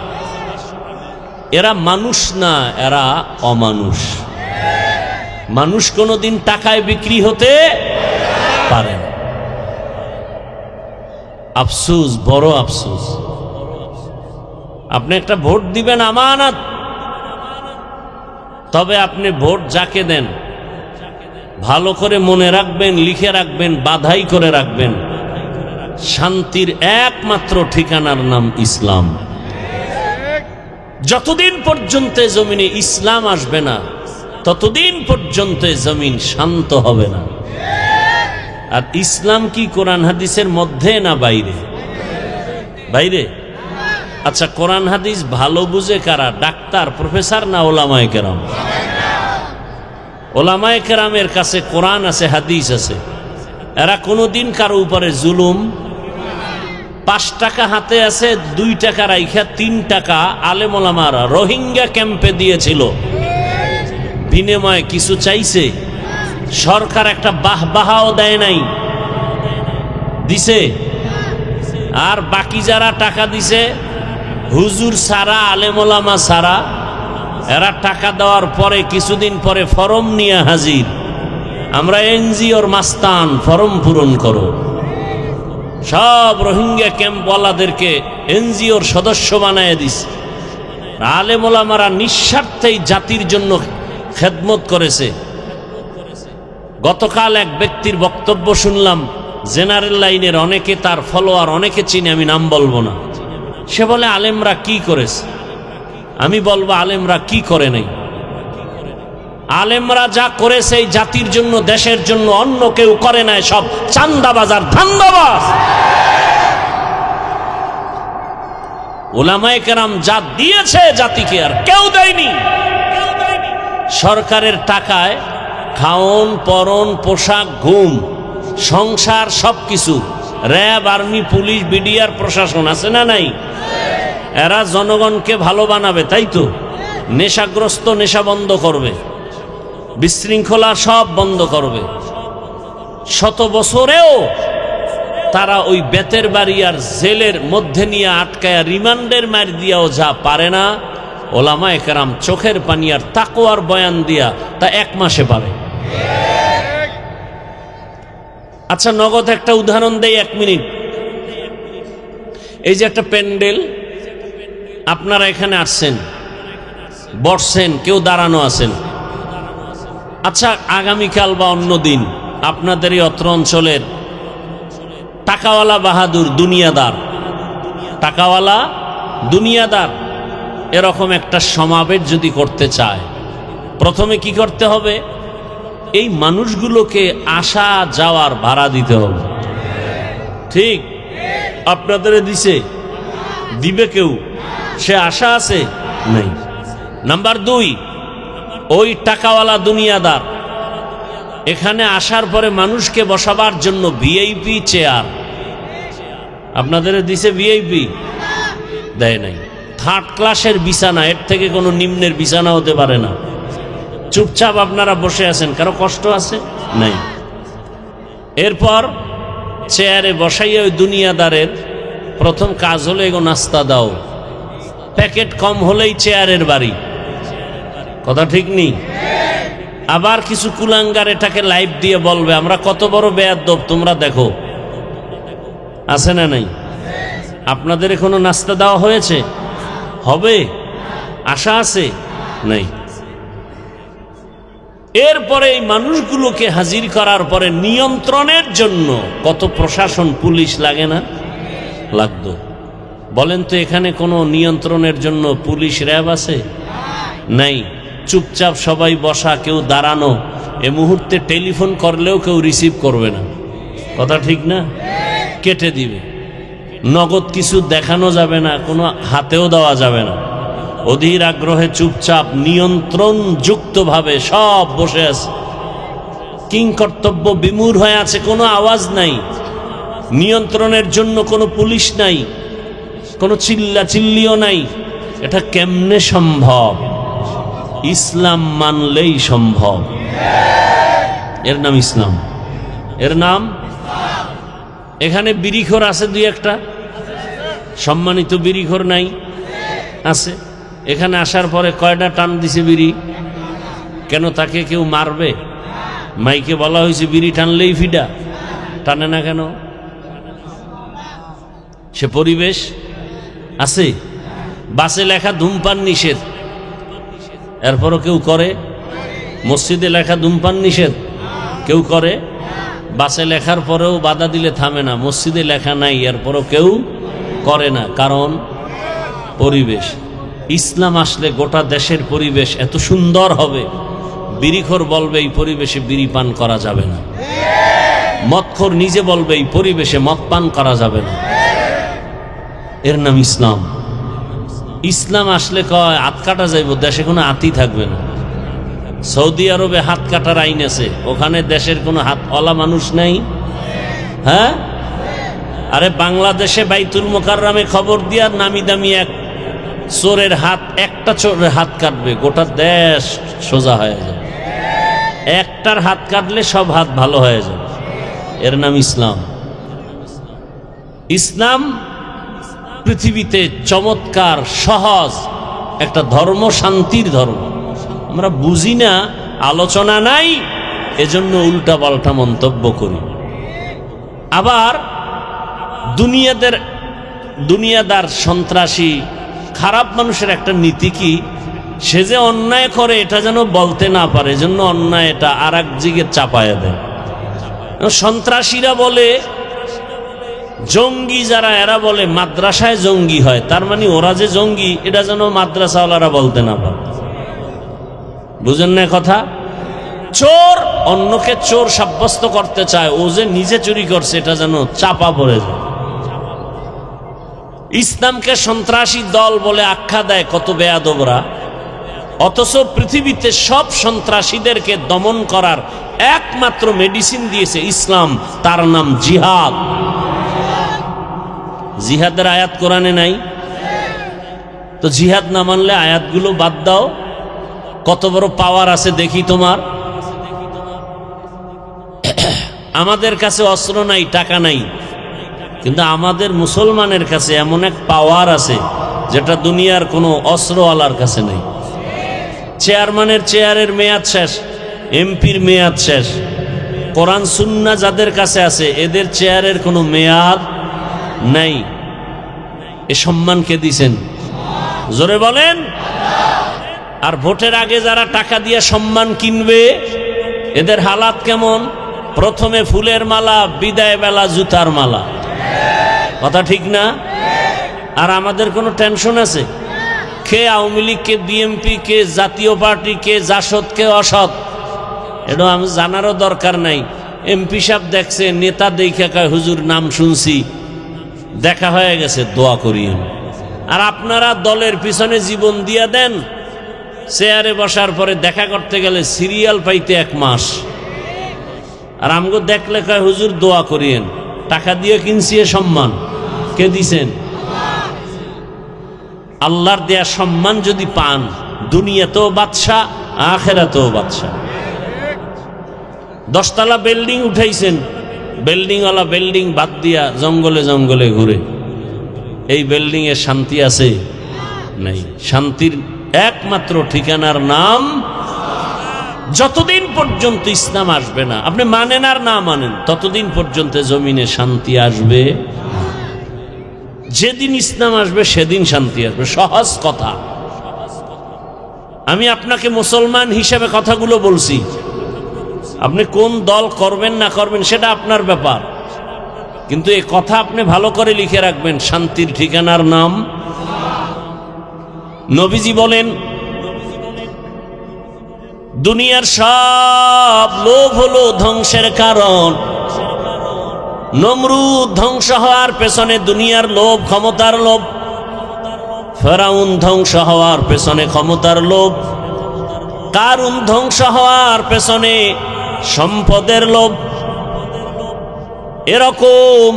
S1: এরা মানুষ না, এরা অমানুষ। মানুষ কোনোদিন টাকায় বিক্রি হতে পারে না। আফসোস, বড় আফসোস। আপনি একটা ভোট দিবেন আমানত, তবে আপনি ভোট যাকে দেন ভালো করে মনে রাখবেন, লিখে রাখবেন, বাধাই করে রাখবেন, শান্তির একমাত্র ঠিকানার নাম ইসলাম। যতদিন পর্যন্ত জমিনে ইসলাম আসবে না ততদিন পর্যন্ত জমিন শান্ত হবে না। আর ইসলাম কি কোরআন হাদিসের মধ্যে না বাইরে? বাইরে। আচ্ছা, কোরআন হাদিস ভালো বুঝে কারা? ডাক্তার, প্রফেসর না ওলামায়ে কেরাম? ওলামায়ে কেরামের কাছে কোরআন আছে, হাদিস আছে। এরা কোনোদিন কারো উপরে জুলুম। 5 টাকা হাতে আছে, 2 টাকা রাইখা 3 টাকা আলেম ওলামারা রোহিঙ্গা ক্যাম্পে দিয়েছিল। বিনিময়ে কিছু চাইছে? সরকার একটা বাহবাহাও দেয় নাই, দিছে। আর বাকি যারা টাকা দিছে, হুজুর সারা, আলেম ওলামা সারা, এরা টাকা দেওয়ার পরে কিছুদিন পরে ফরম নিয়ে হাজির, আমরা এনজিওর মাস্তান, ফরম পূরণ করো। সব রোহিঙ্গা ক্যাম্পওয়ালাদেরকে এনজিওর সদস্য বানায় দিস। আলেম ওলামারা নিঃস্বার্থেই জাতির জন্য খেদমত করেছে। গতকাল এক ব্যক্তির বক্তব্য শুনলাম, জেনারেল লাইনের, অনেকে তার ফলোয়ার, অনেকে চিনি, আমি নাম বলবো না। সে বলে আলেমরা কি করেছে। আমি বলবো আলেমরা কি করে নাই। আলেমরা যা করেছে এই জাতির জন্য, দেশের জন্য, অন্য কেউ করে নাই। সব চান্দাবাজার, ধান্দাবাজ। উলামায়ে কেরাম যা দিয়েছে জাতিকে আর কেউ দেয়নি। সরকারের টাকায় খাওন, পরন, পোশাক, ঘুম, সংসার, সবকিছু। র্যাব, আর্মি, পুলিশ, বিডিআর, প্রশাসন আছে না নাই? এরা জনগণকে ভালো বানাবে, তাই তো? নেশাগ্রস্ত নেশা বন্ধ করবে, বিশৃঙ্খলা সব বন্ধ করবে। শত বছরেও তারা ওই বেতের বাড়ি আর জেলের মধ্যে নিয়ে আটকায়া রিমান্ডের মার দিয়াও যা পারে না, ওলামায়ে কেরাম চোখের পানি আর তাকওয়ার বয়ান দিয়া তা 1 মাসে পারে। আচ্ছা, নগদ একটা উদাহরণ দেই, 1 মিনিট। এই যে একটা প্যান্ডেল, আপনারা এখানে আসছেন, বসছেন, কেউ দাঁড়ানো আছেন। আচ্ছা, আগামীকাল বা অন্য দিন আপনাদের এই অত্র অঞ্চলের টাকাওয়ালা বাহাদুর দুনিয়াদার, টাকাওয়ালা দুনিয়াদার এরকম একটা সমাবেশ যদি করতে চায়, প্রথমে কি করতে হবে? এই মানুষগুলোকে আসা যাওয়ার ভাড়া দিতে হবে। ঠিক? আপনাদের দিছে? দিবে কেউ? সে আশা আছে? নেই। নাম্বার 2, ওই টাকাওয়ালা দুনিয়াদার এখানে আসার পরে মানুষকে বসাবার জন্য ভিআইপি চেয়ার আপনাদের দিছে? ভিআইপি দেয় নাই। 3rd ক্লাসের বিছানা, এর থেকে কোনো নিম্নের বিছানা হতে পারে না। চুপচাপ আপনারা বসে আছেন, কারো কষ্ট আছে? নাই। এরপর চেয়ারে বসাইয়া ওই দুনিয়াদারের প্রথম কাজ হলো এগো নাস্তা দাও। প্যাকেট কম হলেই চেয়ারের বাড়ি, কথা ঠিক নেই? আবার কিছু কুলাঙ্গার এটাকে লাইভ দিয়ে বলবে আমরা কত বড় বেয়াদব, তোমরা দেখো। আছে না নাই? আপনাদের এখনো নাস্তা দেওয়া হয়েছে? হবে? আশা আছে? নাই। এরপরে এই মানুষগুলোকে হাজির করার পরে নিয়ন্ত্রণের জন্য কত প্রশাসন, পুলিশ লাগে না? লাগতো। বলেন তো, এখানে কোনো নিয়ন্ত্রণের জন্য পুলিশ, র্যাব আছে? নাই। চুপচাপ সবাই বসা, কেউ দাঁড়ানো। এ মুহূর্তে টেলিফোন করলেও কেউ রিসিভ করবে না, কথা ঠিক না? কেটে দিবে। নগদ কিছু দেখানো যাবে না, কোনো হাতেও দেওয়া যাবে না। অধীর আগ্রহে চুপচাপ নিয়ন্ত্রণ যুক্তভাবে সব বসে আছে, কিং কর্তব্য বিমূঢ় হয়ে আছে, কোনো আওয়াজ নাই। নিয়ন্ত্রণের জন্য কোনো পুলিশ নাই, কোনো চিল্লা চিল্লিও নাই। এটা কেমনে সম্ভব? ইসলাম মানলেই সম্ভব। এর নাম ইসলাম, এর নাম। এখানে বিড়িখোর আছে 2-1টা, সম্মানিত বিড়িখোর নাই? আছে। এখানে আসার পরে কয়টা টান দিছে বিড়ি? কেন তাকে কেউ মারবে? মাইকে বলা হয়েছে বিড়ি টানলেই ফিডা, টানে না কেন? সে পরিবেশ আছে? বাসে লেখা ধূমপান নিষেধ, এরপরও কেউ করে? মসজিদে লেখা ধূমপান নিষেধ, কেউ করে? বাসে লেখার পরেও বাধা দিলে থামে না। মসজিদে লেখা নাই, এরপরও কেউ করে না, কারণ পরিবেশ। ইসলাম আসলে গোটা দেশের পরিবেশ এত সুন্দর হবে, বিড়িখোর বলবে এই পরিবেশে বিড়ি পান করা যাবে না, মদখোর নিজে বলবে এই পরিবেশে মদ পান করা যাবে না। এর নাম ইসলাম। ইসলাম আসলে কয় হাত কাটা যাইব, দেশে কোনো হাতই থাকবে না। সৌদি আরবে হাত কাটার আইন আছে, ওখানে দেশের কোনো হাতওয়ালা মানুষ নাই। হ্যাঁ? আরে বাংলাদেশে বাইতুল মোকাররমে খবর দিয়া নামি দামি এক চোরের হাত, একটা চোরের হাত কাটবে, গোটা দেশ সোজা হয়ে যায়। একটার হাত কাটলে সব হাত ভালো হয়ে যায়। এর নাম ইসলাম। ইসলাম পৃথিবীতে চমৎকার সহজ একটা ধর্ম, শান্তির ধর্ম। আমরা বুঝি না, আলোচনা নাই, এজন্য উল্টা পাল্টা মন্তব্য করি। আবার দুনিয়াদার সন্ত্রাসী খারাপ মানুষের একটা নীতি কি, সে যে অন্যায় করে এটা যেন বলতে না পারে, এজন্য অন্যায় এটা আর এক দিকে চাপায়া দেয়। সন্ত্রাসীরা বলে, জঙ্গি যারা এরা বলে মাদ্রাসায় জঙ্গি হয়, তার মানে ওরা যে জঙ্গি এটা যেন মাদ্রাসাওয়ালারা বলতে না পারে। বুঝেন না কথা? চোর অন্যকে চোর সাব্যস্ত করতে চায়, ও যে নিজে চুরি করছে এটা যেন চাপা পড়ে যায়। ইসলামকে সন্ত্রাসী দল বলে আখ্যা দেয় কত বেয়াদবরা, অথচ পৃথিবীতে সব সন্ত্রাসীদেরকে দমন করার একমাত্র মেডিসিন দিয়েছে ইসলাম, তার নাম জিহাদ। জিহাদের আয়াত কোরআনে নাই? তো জিহাদ না মানলে আয়াতগুলো বাদ দাও, কত বড় পাওয়ার আছে দেখি তোমার। আমাদের কাছে অস্ত্র নাই, টাকা নাই, কিন্তু আমাদের মুসলমানের কাছে এমন এক পাওয়ার আছে যেটা দুনিয়ার কোনো অস্ত্রওয়ালার কাছে নেই। চেয়ারম্যানের চেয়ারের মেয়াদ শেষ, এমপির মেয়াদ শেষ, কোরআন সুন্নাহ যাদের কাছে আছে এদের চেয়ারের কোনো মেয়াদ নাই। এ সম্মান কে দিছেন? জোরে বলেন। আর ভোটের আগে যারা টাকা দিয়ে সম্মান কিনবে এদের হালাত কেমন? প্রথমে ফুলের মালা, বিদায় বেলা জুতার মালা। কথা ঠিক না? আর আমাদের কোনো টেনশন আছে? কে আওয়ামী লীগ, কে বিএনপি, কে জাতীয় পার্টি, কে জাসদ, কে অসৎ, এটা আমি জানারও দরকার নাই। এমপি সাহেব দেখছে, নেতা দেখে কয় হুজুর নাম শুনছি, দেখা হয়ে গেছে, দোয়া করিয়েন। আর আপনারা দলের পিছনে জীবন দিয়ে দেন, চেয়ারে বসার পরে দেখা করতে গেলে সিরিয়াল পাইতে 1 মাস। আর আমগো দেখলে কয় হুজুর দোয়া করিয়েন। টাকা দিয়ে কিনছি এ সম্মান, কে দিছেন? আল্লাহর দেয়া সম্মান যদি পান, দুনিয়াতেও বাদশাহ, আখিরাতেও বাদশাহ। 10 তলা বিল্ডিং উঠাইছেন, বিল্ডিংওয়ালা বিল্ডিং বাদ দিয়া জঙ্গলে জঙ্গলে ঘুরে, এই বিল্ডিং এ শান্তি আছে? নাই। শান্তির একমাত্র ঠিকানার নাম, যতদিন পর্যন্ত ইসলাম আসবে না, আপনি মানেন আর না মানেন, ততদিন পর্যন্ত জমিনে শান্তি আসবে। যেদিন ইসলাম আসবে সেদিন শান্তি আসবে। সহজ কথা। আমি আপনাকে মুসলমান হিসেবে কথাগুলো বলছি, আপনি কোন দল করবেন না করবেন সেটা আপনার ব্যাপার, কিন্তু এই কথা আপনি ভালো করে লিখে রাখবেন, শান্তির ঠিকানার নাম। নবীজি বলেন, দুনিয়ার সব লোভ হলো ধ্বংসের কারণ। নমরুদ ধ্বংস হওয়ার পেছনে দুনিয়ার লোভ, ক্ষমতার লোভ। ফেরাউন ধ্বংস হওয়ার পেছনে ক্ষমতার লোভ। কারুন ধ্বংস হওয়ার পেছনে সম্পদের লোভ। এরকম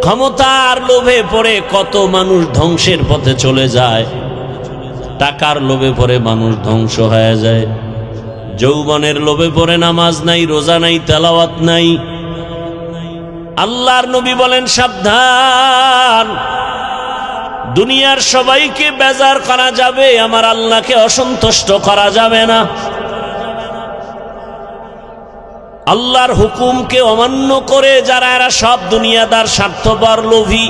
S1: ক্ষমতার লোভে পড়ে কত মানুষ ধ্বংসের পথে চলে যায়। টাকার লোভে পড়ে মানুষ ধ্বংস হয়ে যায়। যৌবনের লোভে পড়ে নামাজ নাই, রোজা নাই, তেলাওয়াত নাই। আল্লাহর নবী বলেন, সাবধান, দুনিয়ার সবাইকে বেজার করা যাবে, আমার আল্লাহকে অসন্তুষ্ট করা যাবে না। আল্লাহর হুকুমকে অমান্য করে যারা, এরা সব দুনিয়াদার, স্বার্থপর, লোভী।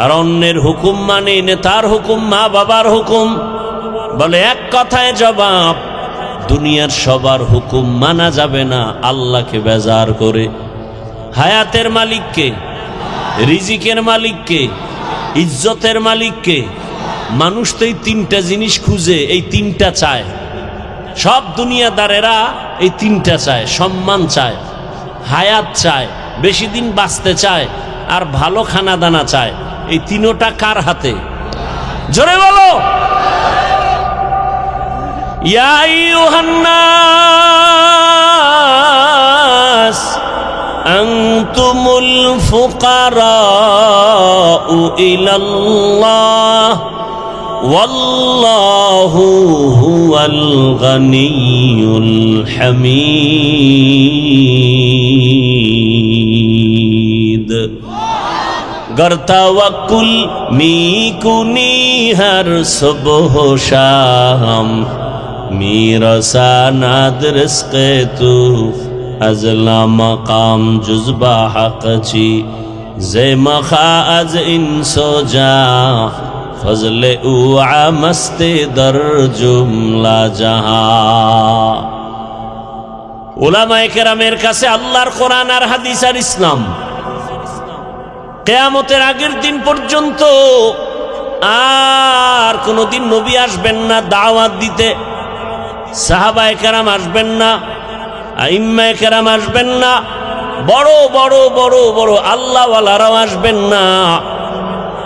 S1: আর অন্যের হুকুম মানে, নেতার হুকুম, মা বাবার হুকুম। বলে এক কথায় জবাব, দুনিয়ার সবার হুকুম মানা যাবে না আল্লাহকে বেজার করে। হায়াতের মালিককে, রিজিকের মালিককে, ইজ্জতের মালিককে। মানুষ তো এই 3টা জিনিস খুঁজে, এই 3টা চায়। সব দুনিয়াদারেরা এই 3টা চায়। সম্মান চায়, হায়াত চায়, বেশি দিন বাঁচতে চায়, আর ভালো খানা দানা চায়। এই 3টা কার হাতে? জোরে বলো। ইয়া আইয়ুহান নাস আনতুমুল ফুকারাউ ইলাল্লাহ ওয়াল্লাহু হুয়াল গনিয়ুল হামিদ। गर तवक्कुल मी कुनी हर सुबह शाम, मेरा सानाद रिज़्क़े तू अज़ला मकाम जुज़बा हक़ ची, ज़े मखा अज़ इंसो जा फज़ले उ आमस्ते दर जुमला जहां। उलामाए केरामेर काছে আল্লাহর কোরআন আর হাদিস আর ইসলাম কিয়ামতের আগের দিন পর্যন্ত আর কোনদিন নবী আসবেন না দাওয়াত দিতে, সাহাবায়ে কেরাম আসবেন না, আইম্মায়ে কেরাম আসবেন না, বড় বড় বড় বড় আল্লাহওয়ালারাও আসবেন না।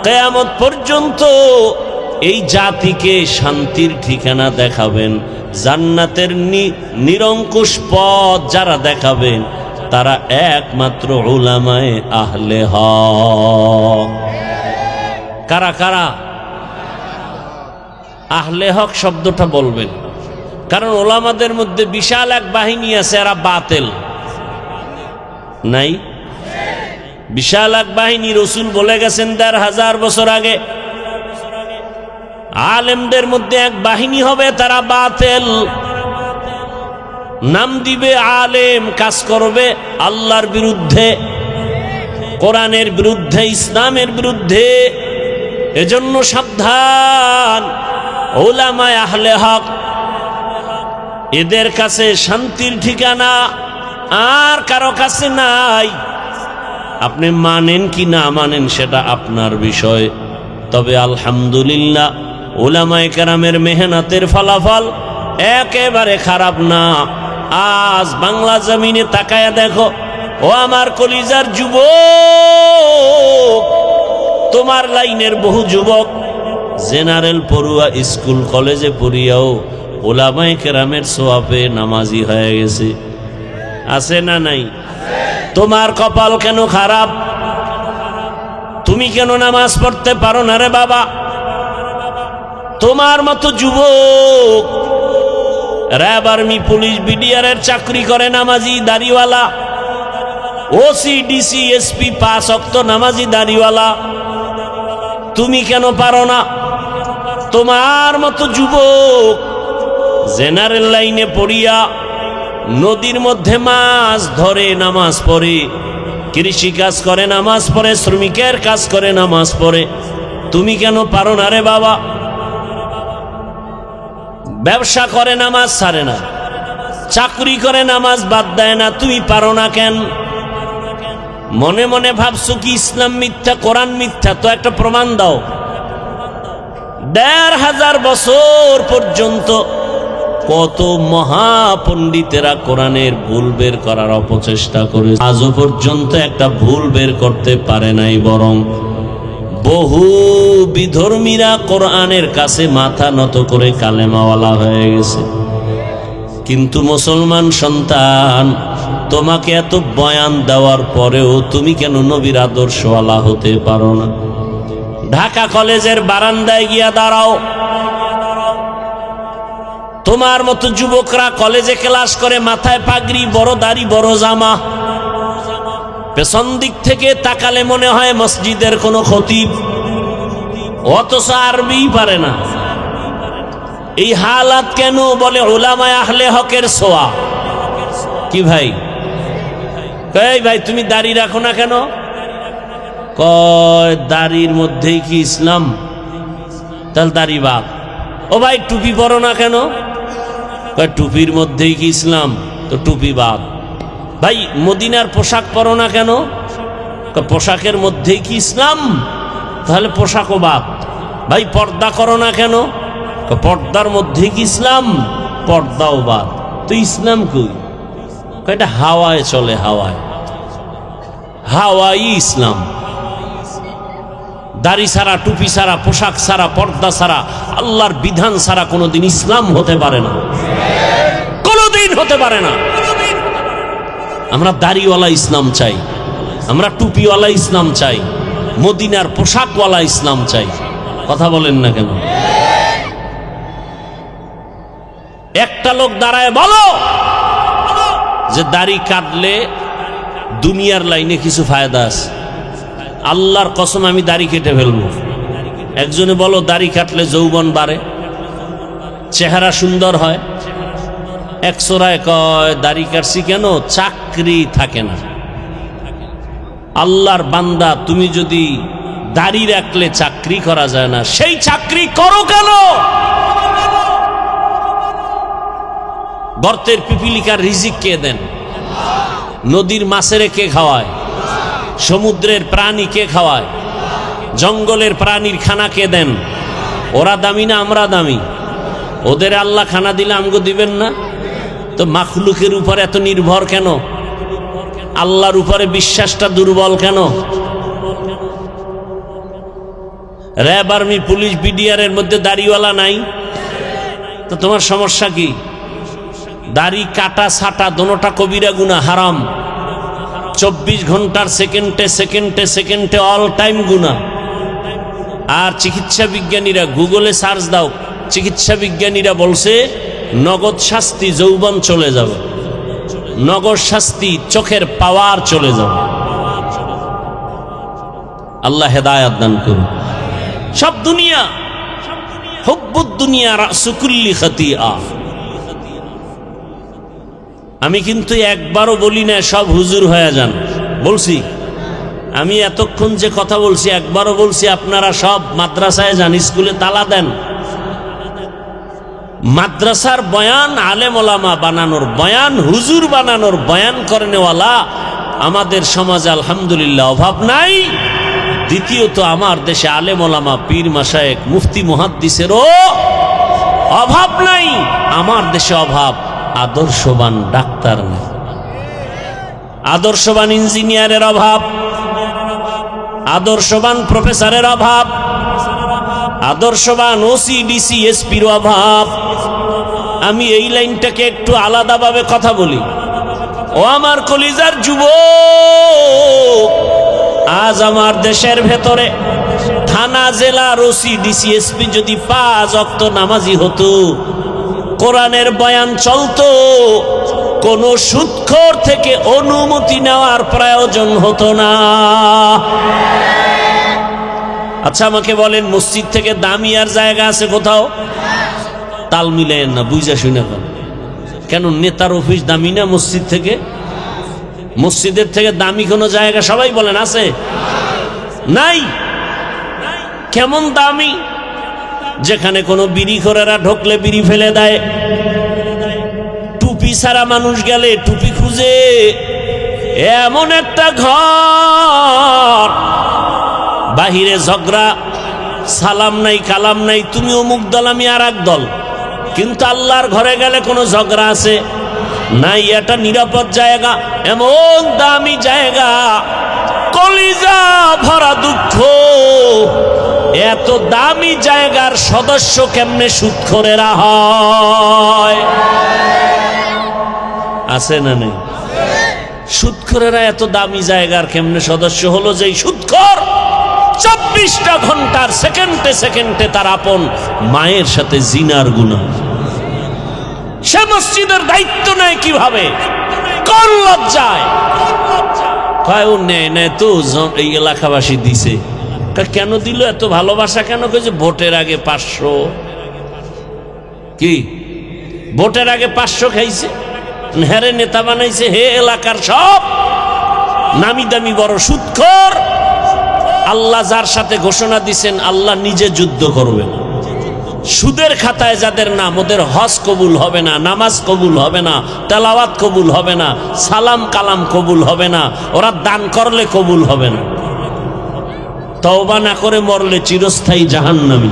S1: কিয়ামত পর্যন্ত এই জাতিকে শান্তির ঠিকানা দেখাবেন, জান্নাতের নিরঙ্কুশ পথ যারা দেখাবেন তারা একমাত্র উলামায়ে আহলে হক। কারা কারা? আহলে হক শব্দটা বলবেন, কারণ ওলামাদের মধ্যে বিশাল এক বাহিনী আছে, এরা বাতিল নাই? বিশাল এক বাহিনী, রসুল বলে গেছেন ১৫০০ বছর আগে, আলেমদের মধ্যে এক বাহিনী হবে, তারা বাতিল। নাম দিবে আলেম, কাজ করবে আল্লাহর বিরুদ্ধে, কোরআনের বিরুদ্ধে, ইসলামের বিরুদ্ধে। এজন্য সাবধান, উলামায়ে আহলে হক, এদের কাছে শান্তির ঠিকানা আর কারো কাছে নাই। আপনি মানেন কি না মানেন সেটা আপনার বিষয়, তবে আলহামদুলিল্লাহ উলামায়ে কেরামের মেহনতের ফলাফল একেবারে খারাপ না। আজ বাংলা জমিনে তাকায়া দেখো, ও আমার কলিজার যুবক, তোমার লাইনের বহু যুবক জেনারেল পড়ুয়া, স্কুল কলেজে পড়িয়াও উলামায়ে কেরামের সোয়াবে নামাজি হয়ে গেছে। আছে না নাই? তোমার কপাল কেন খারাপ? তুমি কেন নামাজ পড়তে পারো না রে বাবা? তোমার মতো যুবক র্যাব, আর্মি, পুলিশ, বিডিআরের চাকরি করে, নামাজি দাড়িওয়ালা, ওসি, ডিসি, এসপি, ৫ ওয়াক্ত নামাজি দাড়িওয়ালা, তুমি কেন পারো না? তোমার মতো যুবক জেনারেল লাইনে পড়িয়া নদীর মধ্যে মাছ ধরে, নামাজ পড়ে, কৃষি কাজ করে, নামাজ পড়ে, শ্রমিকের কাজ করে, নামাজ পড়ে, তুমি কেন পারো না রে বাবা? ব্যবসা করে, নামাজ ছাড়ে না, চাকরি করে, নামাজ বাদ দেয় না, তুমি পারো না কেন? মনে মনে ভাবছো কি ইসলাম মিথ্যা, কোরআন মিথ্যা? তো একটা প্রমাণ দাও। ১৫০০ বছর পর্যন্ত কত মহাপণ্ডিতেরা কোরআনের ভুল বের করার অপচেষ্টা করে, আজও পর্যন্ত একটা ভুল বের করতে পারে নাই, বরং বহু বিধর্মীরা কোরআনের কাছে মাথা নত করে কালেমাওয়ালা হয়ে গেছে। কিন্তু মুসলমান সন্তান, তোমাকে এত বয়ান দেওয়ার পরেও তুমি কেন নবীর আদর্শওয়ালা হতে পারো না? ঢাকা কলেজের বারান্দায় গিয়া দাঁড়াও, তোমার মতো যুবকরা কলেজে ক্লাস করে, মাথায় পাগড়ি, বড় দাড়ি, বড় জামা, পেছন দিক থেকে তাকালে মনে হয় মসজিদের কোনো খতিব, অথচ আরবি পারে না। এই হালাত কেন? বলে উলামায়ে আহলে হকের ছোঁয়া। কি ভাই, এই ভাই তুমি দাড়ি রাখো না কেন? কয় দাড়ির মধ্যেই কি ইসলাম? তাহলে দাড়ি বাদ। ও ভাই টুপি পরো না কেন? কয় টুপির মধ্যেই কি ইসলাম? তো টুপি বাদ। ভাই মদিনার পোশাক পরো না কেন? পোশাকের মধ্যেই কি ইসলাম? তাহলে পোশাকও বাদ। ভাই পর্দা করো না কেন? পর্দার মধ্যেই কি ইসলাম? পর্দাও বাদ। তো ইসলাম কই? এটা হাওয়ায় চলে, হাওয়ায়, হাওয়াই ইসলাম। দাড়ি ছাড়া, টুপি ছাড়া, পোশাক ছাড়া, পর্দা ছাড়া, আল্লাহর বিধান ছাড়া কোনোদিন ইসলাম হতে পারে না, কোনোদিন হতে পারে না। আমরা দাড়িওয়ালা ইসলাম চাই, আমরা টুপিওয়ালা ইসলাম চাই, মদিনার পোশাকওয়ালা ইসলাম চাই। কথা বলেন না কেন? একটা লোক দাঁড়ায় বলো যে দাড়ি কাটলে দুনিয়ার লাইনে কিছু ফায়দা আছে। আল্লাহর কসম আমি দাড়ি কেটে ফেলবো। একজনে বলো দাড়ি কাটলে যৌবন বাড়ে, চেহারা সুন্দর হয়। একশোরায় কয় দাড়ি কাটছি কেন? চাকরি থাকে না। আল্লাহর বান্দা, তুমি যদি দাড়ি রাখলে চাকরি করা যায় না, সেই চাকরি করো কেন? গর্তের পিপিলিকার রিজিক কে দেন? নদীর মাছেরে কে খাওয়ায়? সমুদ্রের প্রাণী কে খাওয়ায়? জঙ্গলের প্রাণীর খানা কে দেন? ওরা দামি না আমরা দামি? ওদের আল্লাহ খানা দিলে আমগো দিবেন না? তো মাখলুকের উপর এত নির্ভর কেন? আল্লাহর উপরে বিশ্বাসটা দুর্বল কেন? র্যাব, আর্মি, পুলিশ, বিডিআরের মধ্যে দাড়িওয়ালা নাই? তো তোমার সমস্যা কি? দাড়ি কাটা ছাটা দোনোটা কবিরা গুনাহ, হারাম। 24 ঘন্টার সেকেন্ডে সেকেন্ডে সেকেন্ডে অল টাইম গুনাহ। আর চিকিৎসা বিজ্ঞানীরা গুগলে সার্চ দাও, চিকিৎসা বিজ্ঞানীরা বলছে নগদ শাস্তি যৌবন চলে যাবে, নগদ শাস্তি চোখের পাওয়ার চলে যাবে। আল্লাহ হেদায়াত দান করুন। সব দুনিয়া, হুব্বুদ দুনিয়া রাসু কুল্লি খাতিয়া। আমি কিন্তু একবারও বলি না সব হুজুর হয়ে যান, বলছি আমি এতক্ষণ যে কথা বলছি একবারও বলছি আপনারা সব মাদ্রাসায় যান, স্কুলে তালা দেন। মাদ্রাসার বয়ান আলেম ওলামা বানানোর বয়ান, হুজুর বানানোর বয়ান করেনেওয়ালা আমাদের সমাজে আলহামদুলিল্লাহ অভাব নাই। দ্বিতীয়ত আমার দেশে আলেম ওলামা পীর মাশায়েখ মুফতি মুহাদ্দিসেরও অভাব নাই। আমার দেশে অভাব আদর্শবান ডাক্তার নেই, আদর্শবান ইঞ্জিনিয়ারের অভাব, আদর্শবান প্রফেসরের অভাব, আদর্শবান ওসি ডিসি এসপির অভাব। আমি এই লাইনটাকে একটু আলাদাভাবে কথা বলি। ও আমার কলিজার যুবক, আজ আমার দেশের ভেতরে থানা জেলার ওসি ডিসি এসপি যদি 5 ওয়াক্ত নামাজি হতো, কোরআনের বয়ান চলতো, কোন সুদখোর থেকে অনুমতি নেওয়ার প্রয়োজন হতো না। আচ্ছা আমাকে বলেন, মসজিদ থেকে দামি আর জায়গা আছে কোথাও? তাল মিলেন না, বুঝা শুনে কেন? নেতার অফিস দামি না মসজিদ থেকে? মসজিদের থেকে দামি কোনো জায়গা সবাই বলেন আছে? নাই। কেমন দামি? যেখানে কোনো বিড়িখোরেরা ঢোকলে বিড়ি ফেলে দেয়, টুপি ছাড়া মানুষ গেলে টুপি খুঁজে, এমন একটা ঘর, বাহিরে ঝগড়া, সালাম নাই কালাম নাই, তুমি অমুক দল আমি আর এক দল, কিন্তু আল্লাহর ঘরে গেলে কোনো ঝগড়া আছে নাই। এটা নিরাপদ জায়গা, এমন দামি জায়গা, কলিজা ভরা দুঃখ। এত দামি জায়গার সদস্য কেমনে সুদখোরেরা হয়? আছে না নেই? সুদখোরেরা এত দামি জায়গার কেমনে সদস্য হলো? যে সুদখোর 24টা ঘন্টার সেকেন্ডে সেকেন্ডে তার আপন মায়ের সাথে জিনার গুনাহ, সে মসজিদের দায়িত্ব নেয় কিভাবে? কোন লজ্জায়? কয় ও নেয় না তো, এই এলাকাবাসী দিছে। কেন দিল? এত ভালোবাসা কেন? কইছে ভোটের আগে 500। কি ভোটের আগে 500 খাইছে, হেরে নেতা বানাইছে, হে এলাকার সব নামি দামি বড় সুদখোর। আল্লাহ যার সাথে ঘোষণা দিছেন আল্লাহ নিজে যুদ্ধ করবেন। সুদের খাতায় যাদের নাম, ওদের হজ কবুল হবে না, নামাজ কবুল হবে না, তেলাওয়াত কবুল হবে না, সালাম কালাম কবুল হবে না, ওরা দান করলে কবুল হবে না, তওবা না করে মরলে চিরস্থায়ী জাহান্নামী।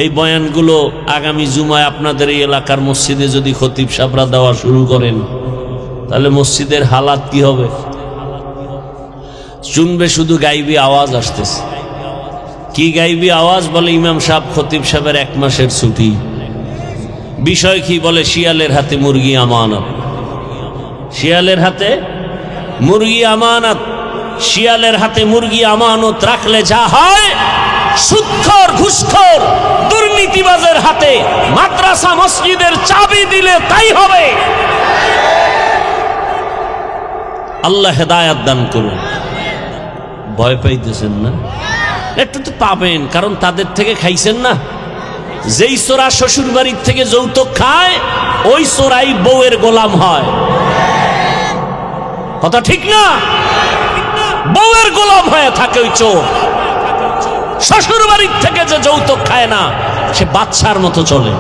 S1: এই বয়ানগুলো আগামী জুমায় আপনাদের এই এলাকার মসজিদে যদি খতিব সাহেবরা দেওয়া শুরু করেন, তাহলে মসজিদের হালাত কি হবে? শুনবে শুধু গাইবি আওয়াজ আসতেছে। কি গাইবি আওয়াজ? বলে ইমাম সাহেব খতিব সাহেবের 1 মাসের ছুটি। বিষয় কি? বলে শিয়ালের হাতে মুরগি আমানত। শিয়ালের হাতে মুরগি আমানত। শিয়ালের হাতে মুরগি আমানত রাখলে যা হয়, সুদখোর ঘুষখোর দুর্নীতিবাজের হাতে মাদ্রাসা মসজিদের চাবি দিলে তাই হবে। আল্লাহ হেদায়াত দান করুন। ভয় পাইতেছেন না? একটু তো পাবেন, কারণ তাদের থেকে খাইছেন না। যেই চোরা শ্বশুর বাড়ির থেকে যৌতুক খায়, ওই চোরাই বউয়ের গোলাম হয়। কথা ঠিক না? বউয়ের গোলাম হয়ে থাকে ওই চোর। শ্বশুর বাড়ির থেকে যে যৌতুক খায় না, সে বাচ্চার মতো চলে।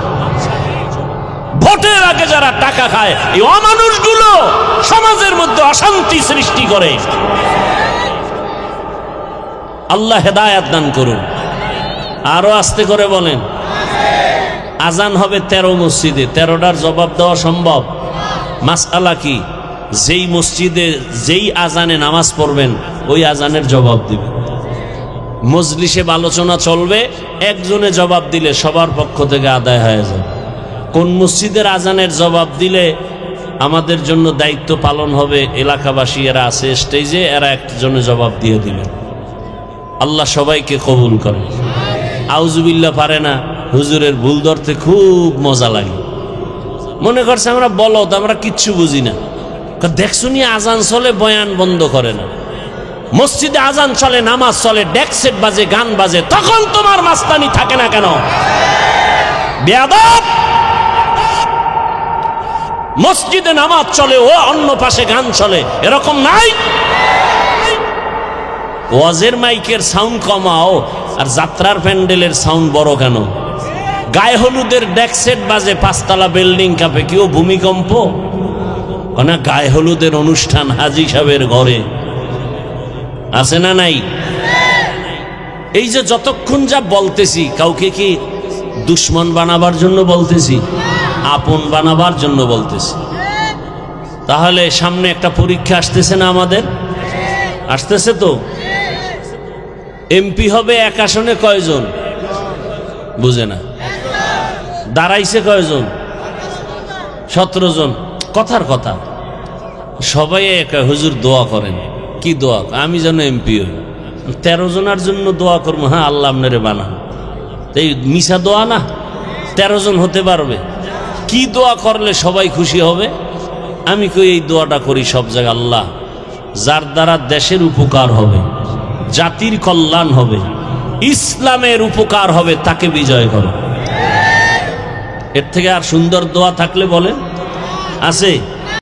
S1: ভোটের আগে যারা টাকা খায়, এই অমানুষগুলো সমাজের মধ্যে অশান্তি সৃষ্টি করে। আল্লাহ হেদায়াত দান করুন। আরো আস্তে করে বলেন। আজান হবে 13 মসজিদে, 13টার জবাব দেওয়া সম্ভব? মাসআলা কি? যেই মসজিদে যেই আজানে নামাজ পড়বেন, ওই আজানের জবাব দিবেন। মজলিসে আলোচনা চলবে, একজনে জবাব দিলে সবার পক্ষ থেকে আদায় হয়ে যাবে। কোন মসজিদের আজানের জবাব দিলে আমাদের জন্য দায়িত্ব পালন হবে, এলাকাবাসী এরা আছে স্টেজে, এরা একজনে জবাব দিয়ে দিবেন। আল্লাহ সবাইকে কবুল করে। আউযুবিল্লাহ পারে না। হুজুরের ভুল ধরতে খুব মজা লাগে। মনে করছে আমরা বলদ, আমরা কিচ্ছু বুঝি না। দেখছো নি আজান চলে, বয়ান বন্ধ করে না। মসজিদে আজান চলে, নামাজ চলে, ডেক সেট বাজে, গান বাজে, তখন তোমার মাস্তানি থাকে না কেন? বেয়াদব! মসজিদে নামাজ চলে, ও অন্য পাশে গান চলে, এরকম নাই। ওয়াজের মাইকের সাউন্ড কমাও, আর যাত্রার প্যান্ডেলের সাউন্ড বড় কেন? গায়ে হলুদের ডেক সেট বাজে, 5 তলা বিল্ডিং কাঁপে, কেউ ভূমিকম্প? না, গায়ে হলুদের অনুষ্ঠান হাজী সাহেবের ঘরে আছে না নাই? এই যে যতক্ষণ যা বলতেছি, কাউকে কি দুশ্মন বানাবার জন্য বলতেছি? আপন বানাবার জন্য বলতেছি। তাহলে সামনে একটা পরীক্ষা আসতেছে না আমাদের? আসতেছে তো। এমপি হবে এক আসনে কয়জন? বুঝে না। দাঁড়াইছে কয়জন? 17 জন। কথার কথা, সবাই হুজুর দোয়া করেন। কি দোয়া? আমি যেন এমপি হই। 13 জনের জন্য দোয়া করবো। হ্যাঁ, আল্লাহ আপনারে বানান। এই মিশা দোয়া না, 13 জন হতে পারবে। কি দোয়া করলে সবাই খুশি হবে? আমি কই এই দোয়াটা করি সব জায়গায়, আল্লাহ যার দ্বারা দেশের উপকার হবে, জাতির কল্যাণ হবে, ইসলামের উপকার হবে, তাকে বিজয় করো। এর থেকে আর সুন্দর দোয়া থাকলে বলেন আছে?